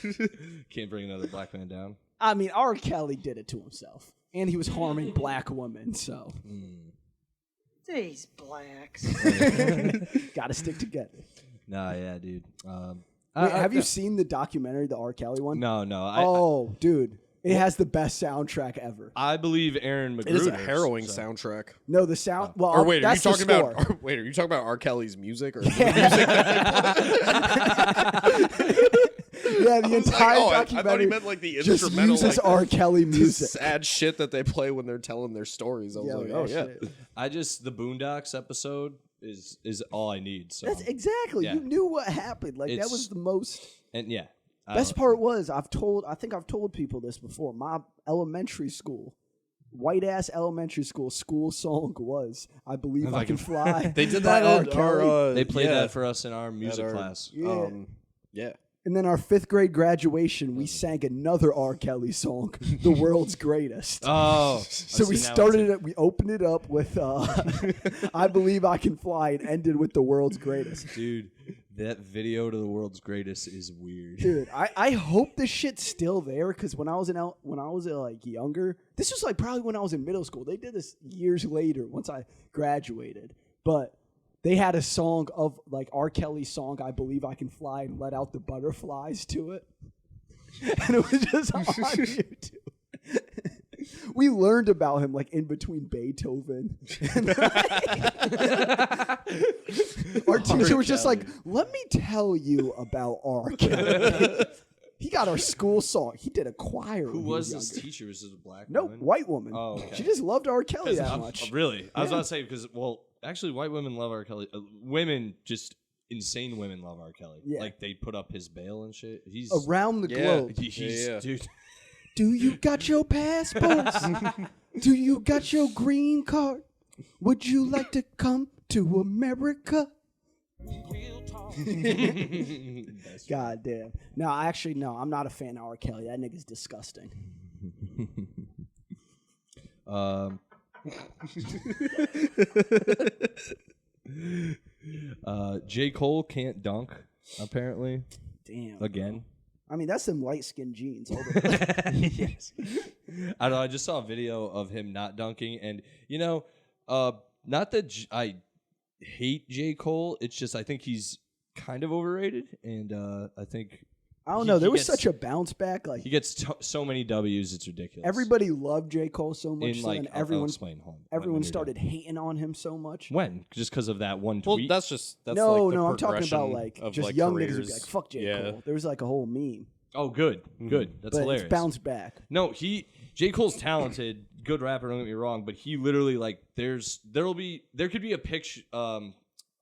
S1: Can't bring another black man down.
S3: I mean, R. Kelly did it to himself. And he was harming black women, so.
S4: These blacks.
S3: Gotta stick together.
S1: Nah, yeah, dude.
S3: Wait, have you seen the documentary, the R. Kelly one?
S1: No.
S3: Dude. It has the best soundtrack ever.
S1: I believe Aaron McGruder.
S2: It is a harrowing soundtrack.
S3: No, the sound. Well,
S2: Or wait, are you
S3: that's the
S2: talking
S3: score.
S2: about? Wait, are you talking about R. Kelly's music or?
S3: Yeah, the entire
S2: I
S3: documentary
S2: thought he meant like the
S3: just
S2: instrumental,
S3: uses
S2: like,
S3: R. Kelly music.
S2: sad shit that they play when they're telling their stories. I was like, oh yeah.
S3: Shit.
S1: The Boondocks episode is all I need. So
S3: That's exactly.
S1: Yeah.
S3: You knew what happened. Like that
S1: It's-
S3: was the most.
S1: and yeah.
S3: Best part was I think I've told people this before. My elementary school, white ass elementary school song was "I Believe I Can Fly."
S2: They did
S3: by
S2: that
S3: R.
S2: at
S3: Kelly.
S2: our.
S1: They played that for us in our music class.
S3: Yeah.
S2: Yeah.
S3: And then our 5th grade graduation, we sang another R. Kelly song, "The World's Greatest."
S1: Oh,
S3: So we started it. We opened it up with "I Believe I Can Fly" and ended with "The World's Greatest."
S1: Dude, that video to The World's Greatest is weird.
S3: Dude, I hope this shit's still there because when I was like younger, this was like probably when I was in middle school. They did this years later once I graduated, but they had a song of like R. Kelly's song "I Believe I Can Fly" and let out the butterflies to it, and it was just on YouTube. We learned about him like in between Beethoven. Our teacher was just like, "Let me tell you about R. Kelly." He got our school song. He did a choir.
S1: Who
S3: when
S1: was
S3: he
S1: this
S3: younger.
S1: teacher? Was it a black
S3: No,
S1: woman?
S3: white woman.
S1: Oh, okay.
S3: She just loved R. Kelly that much.
S1: Really? I was
S3: Yeah.
S1: about to say because actually, white women love R. Kelly. Women, just insane women, love R. Kelly.
S3: Yeah.
S1: Like they put up his bail and shit. He's
S3: Around the globe.
S1: He's
S2: Yeah.
S1: dude.
S3: Do you got your passports? Do you got your green card? Would you like to come to America? God damn. No, actually, no. I'm not a fan of R. Kelly. That nigga's disgusting.
S1: J. Cole can't dunk, apparently.
S3: Damn.
S1: Again.
S3: I mean, that's some light skinned jeans.
S1: Yes. I don't know. I just saw a video of him not dunking, and not that hate J. Cole. It's just I think he's kind of overrated, and I think
S3: I don't know. There was such a bounce back. Like
S1: he gets so many W's, it's ridiculous.
S3: Everybody loved J. Cole so much,
S1: and
S3: everyone
S1: explain home.
S3: Everyone started hating on him so much.
S1: When? Just because of that one tweet?
S2: Well, that's
S3: no,
S2: like the
S3: I'm talking about just
S2: like
S3: young
S2: careers.
S3: niggas would be like, "Fuck J. Cole." There was like a whole meme.
S1: Oh, good. That's
S3: but
S1: hilarious.
S3: It's bounced back.
S1: No, J. Cole's talented, good rapper. Don't get me wrong, but he literally like there could be a picture, a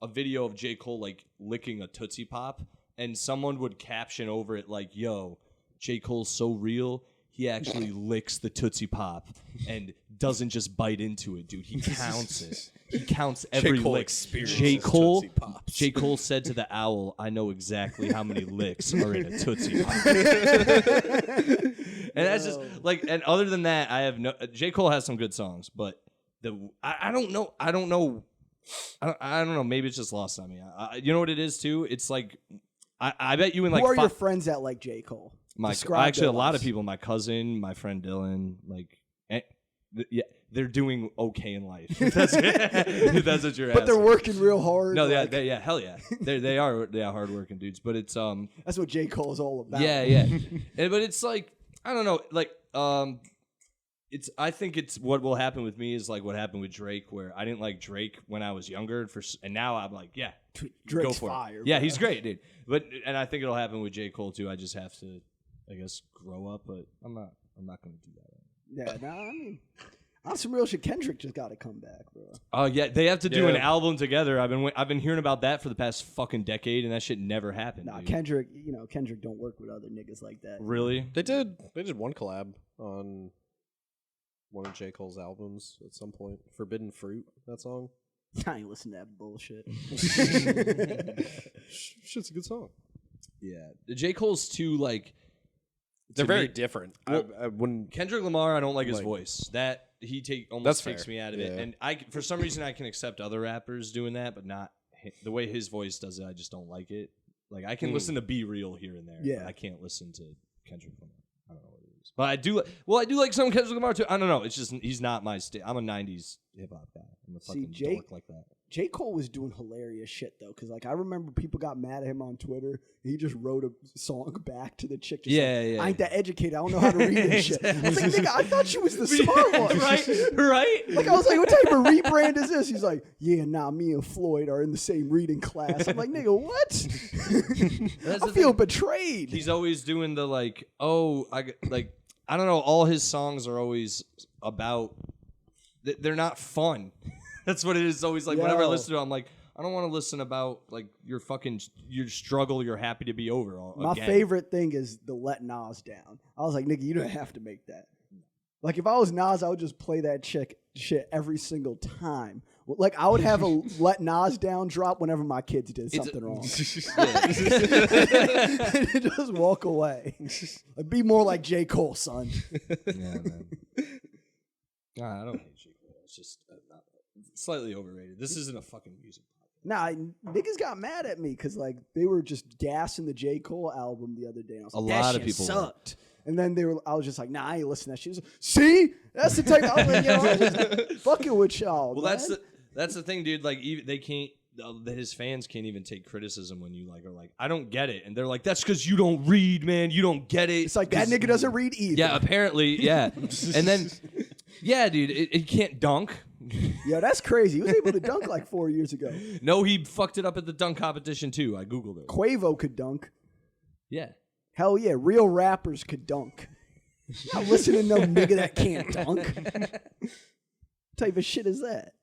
S1: video of J. Cole like licking a Tootsie Pop, and someone would caption over it like, "Yo, J. Cole's so real. He actually licks the Tootsie Pop and doesn't just bite into it, dude. He counts it. He counts every lick. J. Cole said to the owl, I know exactly how many licks are in a Tootsie Pop." And that's just like, and other than that, I have no. J. Cole has some good songs, but I don't know. I don't know. Maybe it's just lost on me. You know what it is too? It's like I bet you in like.
S3: Who are your friends that like J. Cole?
S1: Actually, a lot of people. My cousin, my friend Dylan, they're doing okay in life. That's what you're asking.
S3: But they're working real hard.
S1: No, hell yeah. They are hardworking dudes. But it's
S3: that's what J. Cole is all about.
S1: Yeah. But it's like I don't know, like I think it's what will happen with me is like what happened with Drake, where I didn't like Drake when I was younger, and now I'm like, yeah,
S3: Drake's
S1: go for
S3: fire.
S1: it. Yeah, he's great, dude. And I think it'll happen with J. Cole too. I just have to, I guess, grow up. But I'm not going to do that.
S3: Yeah, I mean, on some real shit, Kendrick just got to come back, bro.
S1: Oh yeah, they have to do an album together. I've been hearing about that for the past fucking decade, and that shit never happened.
S3: Nah,
S1: dude.
S3: Kendrick don't work with other niggas like that.
S1: Really?
S2: They did one collab on one of J. Cole's albums at some point. Forbidden Fruit, that song.
S3: I ain't listen to that bullshit.
S2: Shit's a good song.
S1: Yeah, the J. Cole's too like.
S2: They're very different.
S1: Well, when Kendrick Lamar, I don't like his voice. That almost takes me out of it. And for some reason I can accept other rappers doing that, but not the way his voice does it. I just don't like it. Like I can listen to Be Real here and there.
S3: Yeah,
S1: but I can't listen to Kendrick Lamar. I don't know what it is, but I do. Well, I do like some Kendrick Lamar too. I don't know. It's just he's not my I'm a '90s hip hop guy. I'm a fucking dork like that.
S3: J. Cole was doing hilarious shit though, because like I remember people got mad at him on Twitter. And he just wrote a song back to the chick. Just I ain't that educated. I don't know how to read this shit. I was like, nigga, I thought she was the smart one.
S1: right?
S3: Like I was like, what type of rebrand is this? He's like, yeah, me and Floyd are in the same reading class. I'm like, nigga, what? I feel betrayed.
S1: He's always doing the like, I don't know. All his songs are always about. They're not fun. That's what it is. Always like whenever I listen to it, I'm like, I don't want to listen about like your struggle you're happy to be over.
S3: My favorite thing is the Let Nas Down. I was like, nigga, you don't have to make that. Like if I was Nas, I would just play that shit every single time. Like I would have a Let Nas Down drop whenever my kids did something wrong. Just walk away. Like, be more like J. Cole, son.
S1: Yeah, man. Nah, I don't hate J. Cole. It's just slightly overrated. This isn't a fucking music podcast.
S3: Nah, niggas got mad at me because like they were just gassing the J. Cole album the other day. And I was like,
S1: a lot of people
S3: sucked. And then I was just like, nah, I ain't listening to that shit. Like, see, that's the type. I was like, I'm just fucking with y'all.
S1: Well,
S3: man.
S1: that's the thing, dude. Like, they can't. His fans can't even take criticism when you like are like, I don't get it, and they're like, that's because you don't read, man. You don't get it.
S3: It's like that nigga doesn't read either.
S1: Yeah, apparently, yeah. And then, yeah, dude, it can't dunk.
S3: Yeah, that's crazy. He was able to dunk like 4 years ago.
S1: No, he fucked it up at the dunk competition too. I googled it.
S3: Quavo could dunk.
S1: Yeah.
S3: Hell yeah, real rappers could dunk. Not listening to no nigga that can't dunk. What type of shit is that?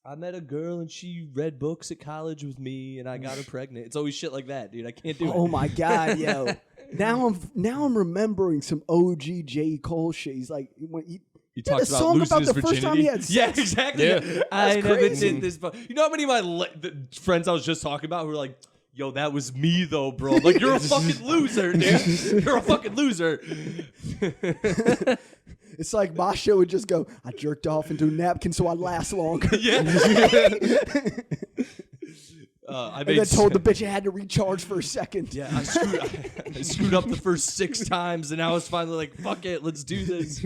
S1: I met a girl and she read books at college with me and I got her pregnant. It's always shit like that, dude. I can't do it.
S3: Oh my God, yo. Now I'm remembering some OG J. Cole shit. He's like when
S1: he talks about
S3: song
S1: losing
S3: about
S1: his
S3: the
S1: virginity.
S3: first time he had sex.
S1: Yeah, exactly.
S2: Yeah.
S1: I never
S3: crazy.
S1: did this. But you know how many of my the friends I was just talking about who were like, yo, that was me though, bro. I'm like, you're a fucking loser, dude. You're a fucking loser.
S3: It's like my show would just go, I jerked off into a napkin so I last longer.
S1: Yeah.
S3: And then told the bitch I had to recharge for a second.
S1: Yeah, I screwed up the first 6 times, and I was finally like, fuck it, let's do this.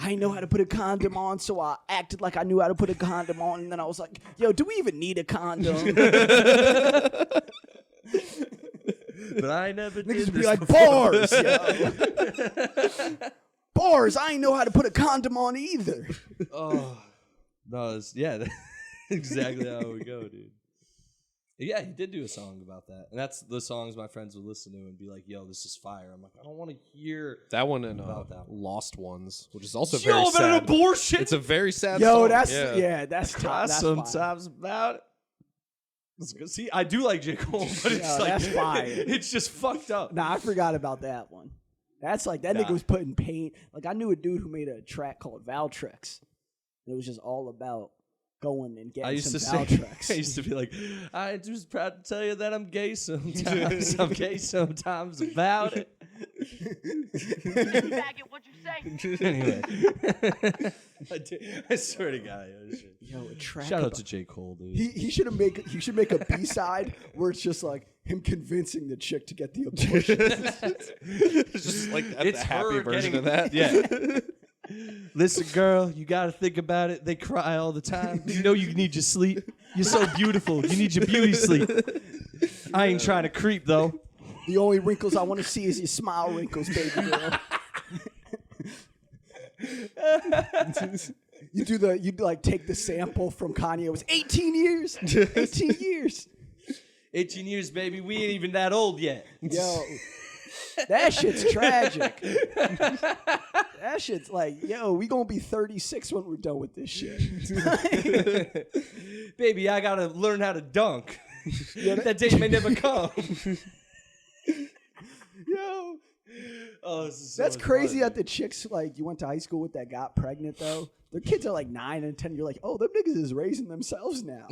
S3: I didn't know how to put a condom on, so I acted like I knew how to put a condom on, and then I was like, yo, do we even need a condom?
S1: But I never did
S3: Niggas
S1: this
S3: be like,
S1: before.
S3: bars, yo. Bars, I ain't know how to put a condom on either.
S1: Oh, no, that's exactly how we go, dude. Yeah, he did do a song about that. And that's the songs my friends would listen to and be like, yo, this is fire. I'm like, I don't want to hear
S2: that one and
S1: about that one.
S2: Lost Ones, which is also
S1: Yo,
S2: very
S1: about
S2: sad.
S1: an abortion?
S2: It's a very sad
S3: Yo,
S2: song.
S3: that's
S1: Cry
S3: that's
S1: sometimes about it. See, I do like J. Cole, but it's
S3: Yo,
S1: like
S3: that's fire.
S1: It's just fucked up.
S3: Nah, I forgot about that one. That's like that nigga was putting paint. Like I knew a dude who made a track called Valtrex. It was just all about going and getting some Valtrex.
S1: I used to be like, I'm just proud to tell you that I'm gay sometimes. I'm gay sometimes about it.
S4: Faggot, what'd you say?
S1: Anyway, I swear to God,
S3: Yo, a track
S1: shout out
S3: about-
S1: to J. Cole, dude.
S3: He should make a B-side where it's just like him convincing the chick to get the abortion.
S2: It's just like
S1: It's
S2: the happy
S1: her
S2: version
S1: getting-
S2: of that.
S1: Yeah. Listen, girl, you got to think about it. They cry all the time. You know you need your sleep. You're so beautiful. You need your beauty sleep. I ain't trying to creep, though.
S3: The only wrinkles I want to see is your smile wrinkles, baby girl. You like take the sample from Kanye. It was 18 years. 18 years.
S1: 18 years, baby. We ain't even that old yet.
S3: Yo, that shit's tragic. That shit's like, yo, we gonna be 36 when we're done with this shit.
S1: Baby, I gotta learn how to dunk. That day may never come.
S3: Yo,
S1: Oh, this is so
S3: that's
S1: much
S3: crazy
S1: fun,
S3: that the chicks like you went to high school with that got pregnant though. Their kids are like 9 and 10. You're like, oh, them niggas is raising themselves now.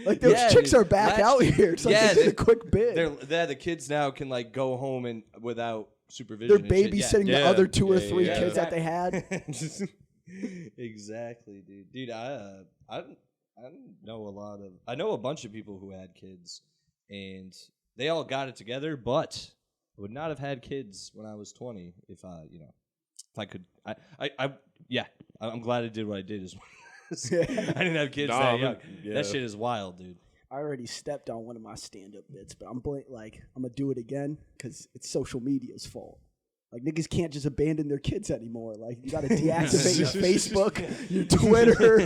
S3: Like those
S1: Yeah,
S3: chicks
S1: dude.
S3: are back out here. It's like
S1: yeah,
S3: they did a quick bid.
S1: the kids now can like go home and without supervision.
S3: They're
S1: and shit.
S3: babysitting the
S2: Yeah.
S3: other 2 or
S2: Yeah,
S3: 3
S2: yeah.
S3: kids that they had.
S1: Exactly, dude. Dude, I know I know a bunch of people who had kids, and they all got it together. But I would not have had kids when I was 20 if I could. I'm glad I did what I did as well. I didn't have kids that young. That shit is wild, dude.
S3: I already stepped on one of my stand-up bits, but I'm gonna do it again because it's social media's fault. Like niggas can't just abandon their kids anymore. Like you gotta deactivate your Facebook, your Twitter,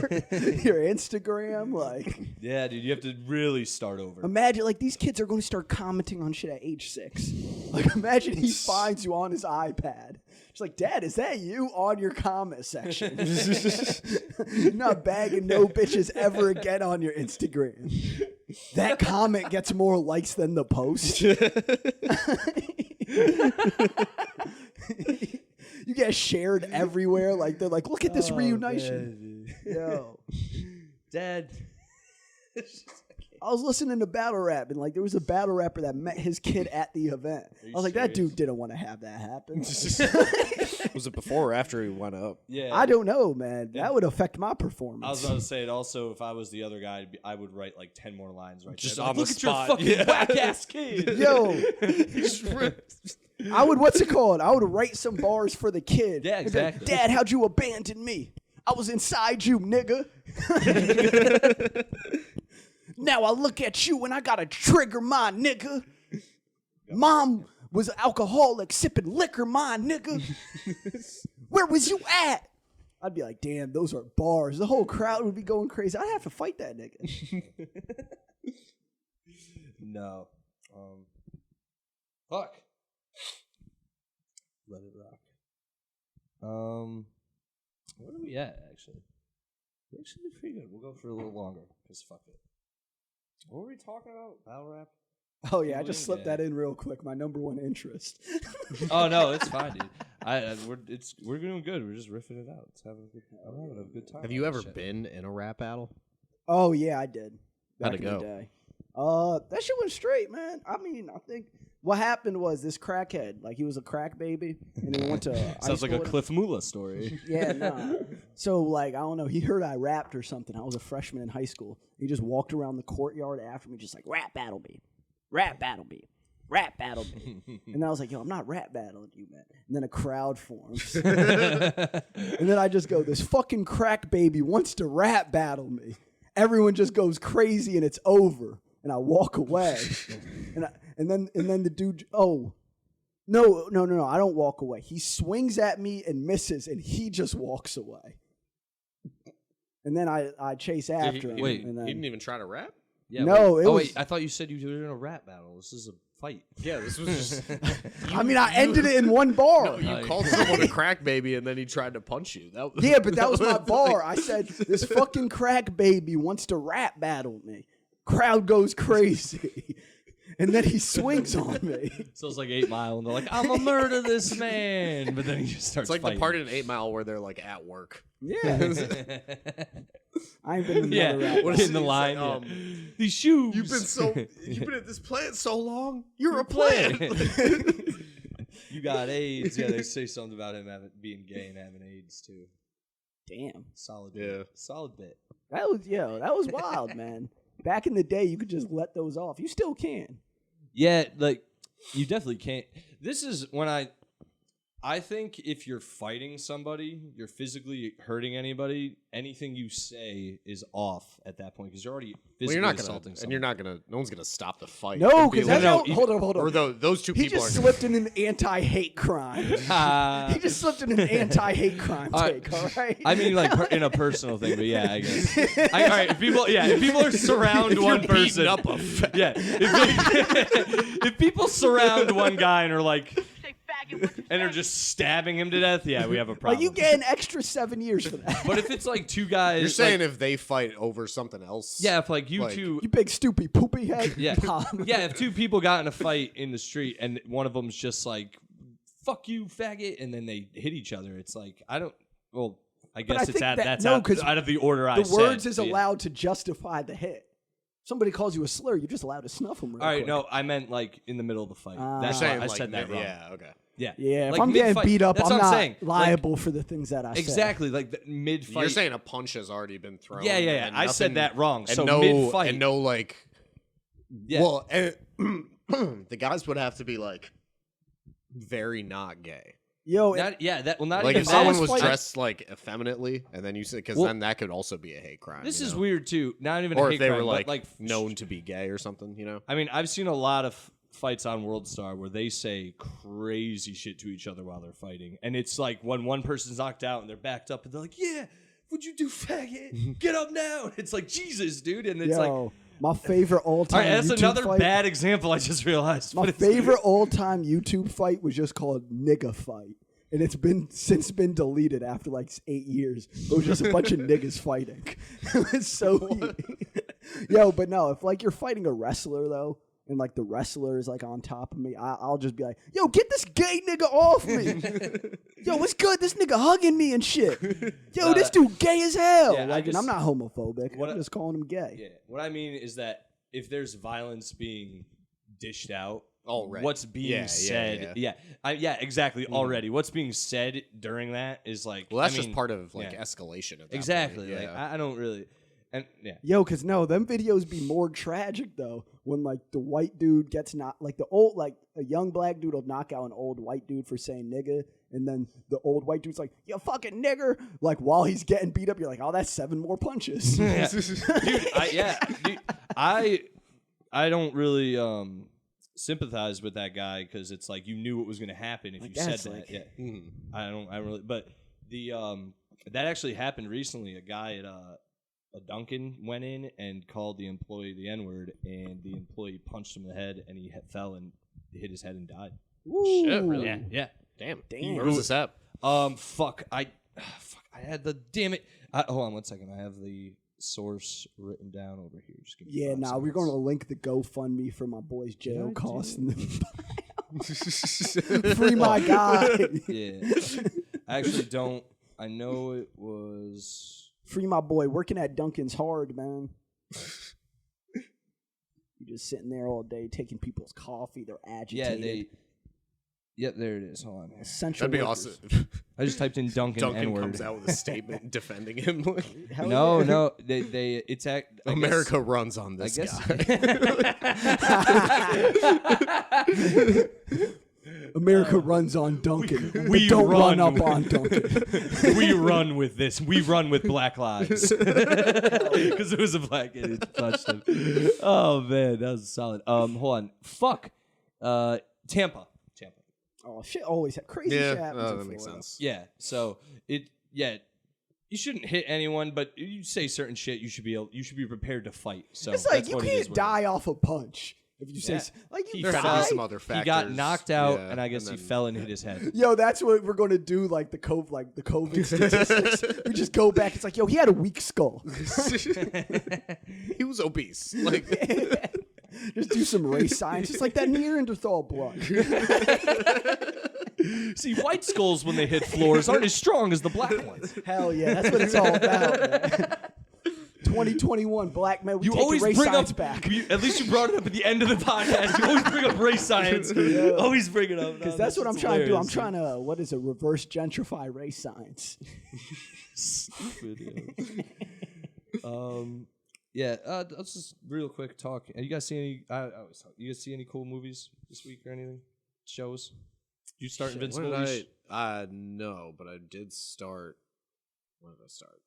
S3: your Instagram. Like
S1: Yeah, dude, you have to really start over.
S3: imagine like these kids are gonna start commenting on shit at age 6. Like imagine he finds you on his iPad. She's like, Dad, is that you on your comment section? You're not bagging no bitches ever again on your Instagram. That comment gets more likes than the post. You get shared everywhere. Like they're like, look at this reunion. Yo,
S1: Dad.
S3: I was listening to battle rap, and like there was a battle rapper that met his kid at the event. I was like, that dude didn't want to have that happen.
S2: Was it before or after he went up?
S1: Yeah.
S3: I don't know, man. That would affect my performance.
S1: I was about to say it also, if I was the other guy, I would write like 10 more lines right
S2: Just
S1: there.
S2: on
S1: Look
S2: the
S1: at
S2: spot.
S1: your fucking whack-ass kid.
S3: Yo, I would, what's it called? I would write some bars for the kid.
S1: Yeah,
S3: It'd be like,
S1: exactly.
S3: Dad, how'd you abandon me? I was inside you, nigga. Now I look at you and I gotta trigger my nigga. Mom was an alcoholic sipping liquor, my nigga. Where was you at? I'd be like, damn, those are bars. The whole crowd would be going crazy. I'd have to fight that nigga.
S1: No. Fuck. Let it rock. What are we at, actually? We actually did pretty good. We'll go for a little longer, because fuck it. What were we talking about? Battle rap?
S3: Oh yeah, I just slipped that in real quick. My number one interest.
S1: Oh no, it's fine, dude. We're doing good. We're just riffing it out. I'm having a good time.
S2: Have you ever been in a rap battle?
S3: Oh yeah, I did.
S2: How'd
S3: Back
S2: it
S3: in
S2: go?
S3: the day. That shit went straight, man. I mean, I think what happened was this crackhead, like he was a crack baby, and then he went to high
S1: Sounds like
S3: school
S1: a
S3: with-
S1: Cliff Mula story.
S3: Yeah, no. So like I don't know. He heard I rapped or something. I was a freshman in high school. He just walked around the courtyard after me, just like rap battle me. rap battle me. And then I was like, yo, I'm not rap battling you, man. And then a crowd forms. And then I just go, this fucking crack baby wants to rap battle me. Everyone just goes crazy and it's over. And I walk away. and then the dude, no, I don't walk away. He swings at me and misses, and he just walks away. And then I chase after him.
S2: Wait,
S3: and then,
S2: he didn't even try to rap?
S3: Yeah, no, it was...
S1: wait, I thought you said you were in a rap battle. This is a fight.
S2: Yeah, this was just...
S3: I ended it in one bar.
S2: No, you called someone a crack baby, and then he tried to punch you.
S3: Yeah, but that was my bar. I said, this fucking crack baby wants to rap battle me. Crowd goes crazy. And then he swings on me.
S1: So it's like 8 Mile, and they're like, I'm gonna murder this man. But then he just starts
S2: It's like
S1: fighting.
S2: the part in 8 Mile where they're like at work.
S3: Yeah. I ain't been in another rap.
S1: What is in the line? These shoes.
S2: You've been at this plant so long. You're a plant.
S1: You got AIDS. Yeah, they say something about him being gay and having AIDS too.
S3: Damn.
S1: Solid.
S2: Yeah.
S1: Bit. Solid bit.
S3: That was wild, man. Back in the day, you could just let those off. You still can.
S1: Yeah, like, you definitely can't. This is when I think if you're fighting somebody, you're physically hurting anybody, anything you say is off at that point because you're already physically assaulting someone.
S2: No one's gonna stop the fight.
S3: No, because hold on.
S2: Or those two
S3: he
S2: people
S3: just slipped in an anti-hate crime. He just slipped in an anti-hate crime take, all right?
S1: I mean, like, in a personal thing, but yeah, I guess. All right, if people are surround one person. If people surround one guy and are like... and are just stabbing him to death, yeah, we have a problem.
S3: Like, you get an extra 7 years for that.
S1: But if it's like two guys...
S2: You're saying if they fight over something else?
S1: Yeah, if like two...
S3: You big stupid poopy head.
S1: Yeah. Yeah, if two people got in a fight in the street and one of them's just like, fuck you, faggot, and then they hit each other, it's like, I don't... Well, I guess that's out of the order I said.
S3: The words is allowed to justify the hit. Somebody calls you a slur, you're just allowed to snuff them.
S1: All right, quick. No, I meant like in the middle of the fight. That's
S2: saying
S1: I
S2: like,
S1: said that wrong.
S2: Yeah, okay.
S1: Yeah.
S3: Yeah,
S1: like
S3: if I'm getting beat up, I'm not liable
S1: like,
S3: for the things that I say.
S1: Exactly, like the mid-fight.
S2: You're saying a punch has already been thrown.
S1: Yeah. I said that wrong. So
S2: no,
S1: mid-fight.
S2: And no, like...
S1: Yeah.
S2: Well, the guys would have to be like very not gay.
S3: Yo,
S1: not
S2: like
S1: even
S2: if someone was dressed like effeminately, and then you said because then that could also be a hate crime.
S1: This is weird too. Not even
S2: or
S1: a hate
S2: if they
S1: crime,
S2: were
S1: like
S2: known to be gay or something. You know.
S1: I mean, I've seen a lot of fights on World Star where they say crazy shit to each other while they're fighting, and it's like when one person's knocked out and they're backed up and they're like, "Yeah, what'd you do, faggot? Get up now!" It's like Jesus, dude, and it's like.
S3: My favorite all-time.
S1: All right, that's
S3: YouTube
S1: another
S3: fight.
S1: Bad example I just realized.
S3: My favorite all-time YouTube fight was just called Nigga Fight, and it's since been deleted after like 8 years. It was just a bunch of niggas fighting. It was so. Yo, but no, if like you're fighting a wrestler though, and like the wrestler is like on top of me, I'll just be like, "Yo, get this gay nigga off me! Yo, what's good? This nigga hugging me and shit. Yo, this dude gay as hell."
S1: Yeah,
S3: and I'm not homophobic. I'm just calling him gay.
S1: Yeah, what I mean is that if there's violence being dished out,
S2: already,
S1: what's being said? Yeah, exactly. Already, what's being said during that is like,
S2: well, that's just part of like escalation. At that
S1: exactly.
S2: Point.
S1: Like I don't really. And,
S3: Yo, cause no, them videos be more tragic though. When like the white dude gets a young black dude will knock out an old white dude for saying nigga, and then the old white dude's like, "You fucking nigger!" Like while he's getting beat up, you're like, "Oh, that's 7 more punches."
S1: Dude, I don't really sympathize with that guy because it's like you knew what was going to happen if you said that. Yeah, I don't really. But the that actually happened recently. A guy at a Dunkin' went in and called the employee the N-word, and the employee punched him in the head, and he fell and hit his head and died.
S3: Ooh.
S2: Shit, really?
S1: Yeah.
S2: Damn. Where was this at?
S1: I had the damn it. Hold on 1 second. I have the source written down over here. Just give me 5 seconds.
S3: We're going to link the GoFundMe for my boy's jail costs. Free my guy.
S1: Yeah. I actually don't. I know it was...
S3: Free my boy. Working at Dunkin's hard, man. You're just sitting there all day taking people's coffee. They're agitated.
S1: Yeah, there it is. Hold on.
S3: Essential
S2: That'd be
S3: workers.
S2: awesome.
S1: I just typed in Duncan N-word.
S2: comes out with a statement defending him.
S1: No. It's
S2: America runs on this guy.
S3: America runs on Duncan.
S1: We
S3: don't run
S1: run
S3: up on Duncan.
S1: We run with this. We run with Black Lives. Because it was a black kid who touched him. Oh, man. That was solid. Hold on. Fuck. Tampa.
S3: Oh, shit always crazy shit happens in
S2: that makes
S3: Florida.
S2: sense.
S1: Yeah. So, you shouldn't hit anyone, but you say certain shit, you should be prepared to fight. So
S3: It's like
S1: that's
S3: you
S1: what it is
S3: can't
S1: with
S3: die off a punch. If you say like you
S1: He
S2: There
S3: die.
S2: had to be
S1: fell.
S2: some other factors.
S1: He got knocked out,
S2: Yeah,
S1: and I guess he fell and hit his head.
S3: Yo, that's what we're gonna do. Like the COVID statistics. We just go back. It's like, yo, he had a weak skull.
S2: He was obese. Like,
S3: Just do some race science. It's like that Neanderthal blood.
S1: See, white skulls when they hit floors aren't as strong as the black ones.
S3: Hell yeah, that's what it's all about, man. 2021, black man. We take the race science back.
S1: At least you brought it up at the end of the podcast. You always bring up race science. Always bring it up.
S3: Because that's what I'm trying to do. I'm trying to, reverse gentrify race science.
S1: Stupid. Yeah. Let's just real quick talk. You guys see any? I always talk. You guys see any cool movies this week or anything? Shows? Did you start Invincible?
S2: No, but I did start. When did I start?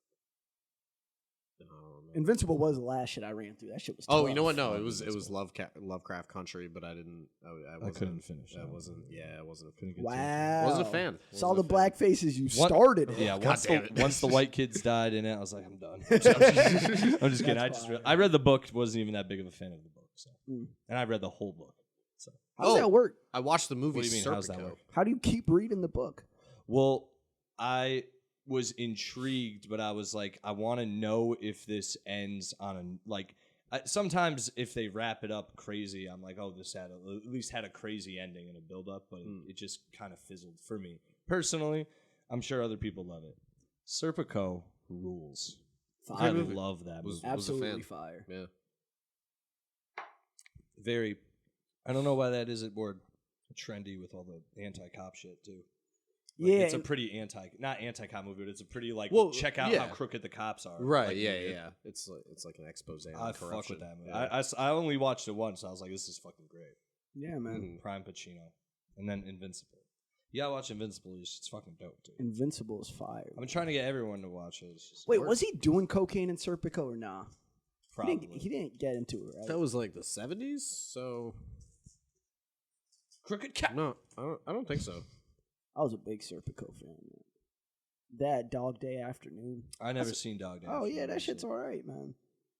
S3: Invincible was the last shit I ran through. That shit was.
S2: Oh,
S3: tough.
S2: you know what? No, it was Lovecraft Country, but I didn't. I
S1: couldn't finish.
S2: I wasn't. Yeah, I wasn't.
S3: Wow.
S2: Wasn't a fan.
S3: Saw the black faces. You started.
S1: Yeah,
S2: God
S1: once the white kids died in it, I was like, I'm done. I'm just kidding. I read the book. Wasn't even that big of a fan of the book. So, and I read the whole book. So,
S3: How does that work?
S2: I watched the movie.
S1: What do you mean? How's that
S2: Serpico.
S1: work?
S3: How do you keep reading the book?
S1: Well, I was intrigued, but I was like, I want to know if this ends on sometimes if they wrap it up crazy, I'm like, oh, this at least had a crazy ending and a build up, but it just kind of fizzled for me personally. I'm sure other people love it. Serpico rules. I love that movie.
S3: Absolutely fire.
S2: Yeah.
S1: Very. I don't know why that isn't more trendy with all the anti-cop shit too. Like,
S3: Yeah,
S1: it's a pretty not anti-cop movie, but it's a pretty check out how crooked the cops are.
S2: Right.
S1: Like,
S2: yeah. It's like an expose on
S1: I
S2: corruption.
S1: fuck with that movie.
S2: Yeah.
S1: I only watched it once. I was like, this is fucking great.
S3: Yeah, man.
S1: Prime Pacino, and then Invincible. You gotta watch Invincible. It's fucking dope, dude.
S3: Invincible is fire.
S1: I'm trying to get everyone to watch it.
S3: Wait, was he doing cocaine in Serpico or nah?
S1: Probably.
S3: He didn't get into it, right?
S2: That was like the 70s, so
S1: Crooked Cat.
S2: no, I don't think so.
S3: I was a big Serpico fan, man. That Dog Day Afternoon.
S1: I never seen Dog Day.
S3: Oh, yeah, that shit's all right, man.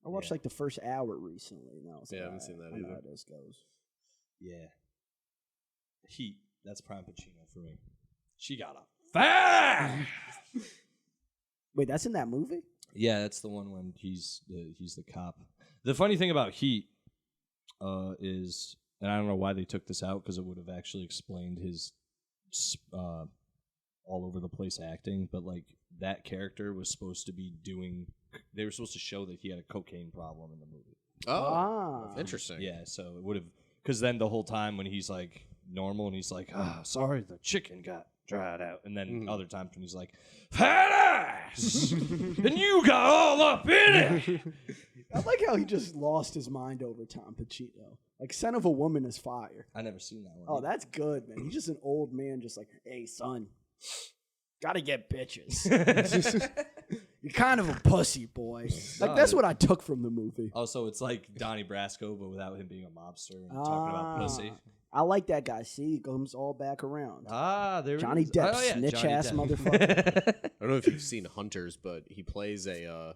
S3: I watched like the first hour recently. And I was
S2: I
S3: like,
S2: haven't seen that
S3: I know
S2: either.
S3: how this goes.
S1: Yeah. Heat. That's Prime Pacino for me. She got a fat.
S3: Wait, that's in that movie?
S1: Yeah, that's the one when he's the cop. The funny thing about Heat is, and I don't know why they took this out because it would have actually explained his all over the place acting, but like that character was supposed to be doing. They were supposed to show that he had a cocaine problem in the movie.
S2: Oh, interesting.
S1: Yeah, so it would have, because then the whole time when he's like normal and he's like, sorry, the chicken got dried out, and then other times when he's like, fat ass, and you got all up in it.
S3: I like how he just lost his mind over Tom Pacino. Like, Son of a Woman is fire.
S1: I never seen that one.
S3: Oh, that's good, man. He's just an old man, just like, hey, son, gotta get bitches. You're kind of a pussy, boy. Like, that's what I took from the movie.
S1: Oh, so it's like Donnie Brasco, but without him being a mobster and talking about pussy.
S3: I like that guy. See, he comes all back around.
S1: There
S3: Johnny
S1: it is.
S3: Depp,
S1: Oh, yeah,
S3: snitch
S1: Johnny
S3: ass
S1: Depp.
S3: motherfucker.
S2: I don't know if you've seen Hunters, but he plays a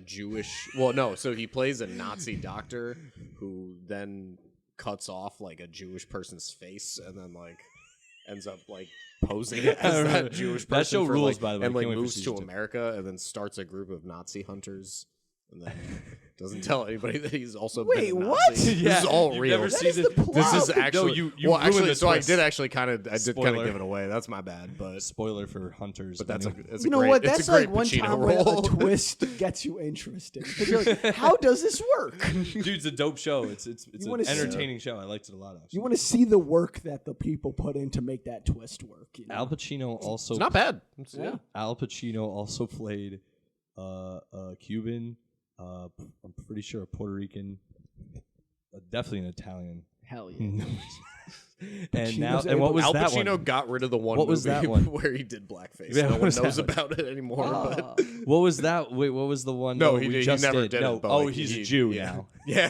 S2: Jewish. Well, no. So he plays a Nazi doctor who then cuts off like a Jewish person's face and then like ends up like posing as that Jewish person.
S1: That show rules,
S2: like,
S1: by the way.
S2: and like
S1: Can't wait for
S2: moves to
S1: season 2.
S2: America and then starts a group of Nazi hunters and then Doesn't tell anybody that he's also
S3: Wait,
S2: been a
S3: what?
S2: Nazi.
S1: Yeah,
S2: This is all
S1: you've
S2: real.
S1: never
S3: That
S1: seen
S3: is the plot.
S2: This is actually
S1: No, you
S2: well,
S1: ruined
S2: actually.
S1: the
S2: So I
S1: twist.
S2: did actually kind of
S1: Spoiler.
S2: give it away. That's my bad, but
S1: Spoiler for Hunters.
S2: but that's a
S3: You know
S2: great,
S3: what?
S2: it's
S3: That's
S2: a great
S3: like one
S2: Pacino
S3: time when
S2: role.
S3: a twist gets you interested. 'Cause you're like, how does this work?
S1: Dude, it's a dope show. It's an
S3: wanna see-
S1: entertaining show. I liked it a lot, actually.
S3: You want to see the work that the people put in to make that twist work. You know?
S1: Al Pacino also
S2: It's not bad.
S3: Yeah.
S1: Al Pacino also played a Cuban, I'm pretty sure a Puerto Rican, definitely an Italian.
S3: Hell yeah.
S1: And now,
S3: Pacino's
S1: and what
S3: able-
S1: was
S2: Al
S1: that
S2: Pacino
S1: one?
S2: got rid of the one
S1: What was
S2: movie
S1: that one?
S2: where he did blackface.
S1: Yeah,
S2: No
S1: what
S2: one
S1: was that
S2: knows
S1: one?
S2: about it anymore.
S3: Ah.
S2: But
S1: What was that? Wait, what was the one?
S2: no,
S1: that we
S2: he
S1: just
S2: never
S1: did?
S2: did
S1: No.
S2: it. But
S1: Oh,
S2: like,
S1: he's a
S2: he-
S1: Jew
S2: yeah.
S1: now.
S2: Yeah,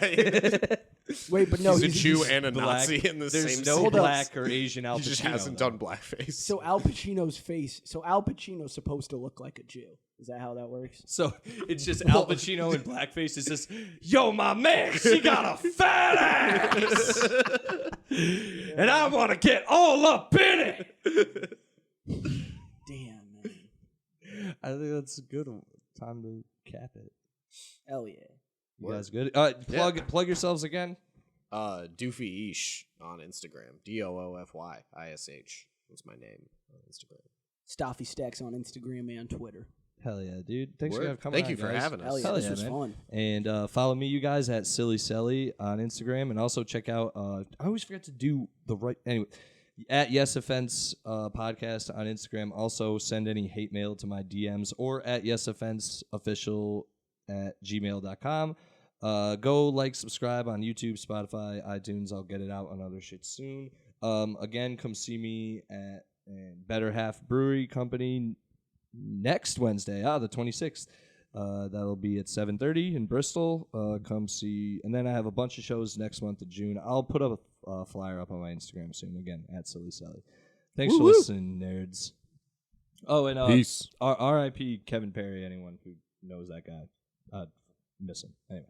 S3: Wait, but no,
S2: he's a
S3: he's
S2: Jew and a
S1: Black.
S2: Nazi in the
S1: There's
S2: same.
S1: no
S2: scene.
S3: Hold up.
S1: black or Asian Al Pacino.
S2: He just hasn't
S1: though.
S2: done blackface.
S3: So Al Pacino's face. So Al Pacino's supposed to look like a Jew. Is that how that works?
S1: So it's just Al Pacino in blackface. It's just, yo, my man, she got a fat ass, and I want to get all up in it.
S3: Damn, man.
S1: I think that's a good time to cap it.
S3: Hell yeah.
S1: You guys good? Plug yourselves again.
S2: Doofy Ish on Instagram. DOOFYISH. That's my name on Instagram.
S3: Staffy Stacks on Instagram and Twitter.
S1: Hell yeah, dude. Thanks
S2: Word.
S1: for coming
S2: Thank
S1: on,
S2: you for
S1: guys.
S2: having us.
S3: Hell yeah,
S1: Hell
S3: this
S1: yeah,
S3: was
S1: man.
S3: fun.
S1: And follow me, you guys, at Silly Selly on Instagram. And also check out, I always forget to do the right, anyway, at Yes Offense Podcast on Instagram. Also send any hate mail to my DMs or at yesoffenseofficial@gmail.com. Go like, subscribe on YouTube, Spotify, iTunes. I'll get it out on other shit soon. Again, come see me at Better Half Brewery Company next Wednesday, the 26th. That'll be at 7:30 in Bristol. Come see, and then I have a bunch of shows next month of June. I'll put up a flyer up on my Instagram soon. Again, at Silly Sally. Thanks for listening, nerds. Oh, and
S2: Peace.
S1: R.I.P. Kevin Perry. Anyone who knows that guy, miss him. Anyway.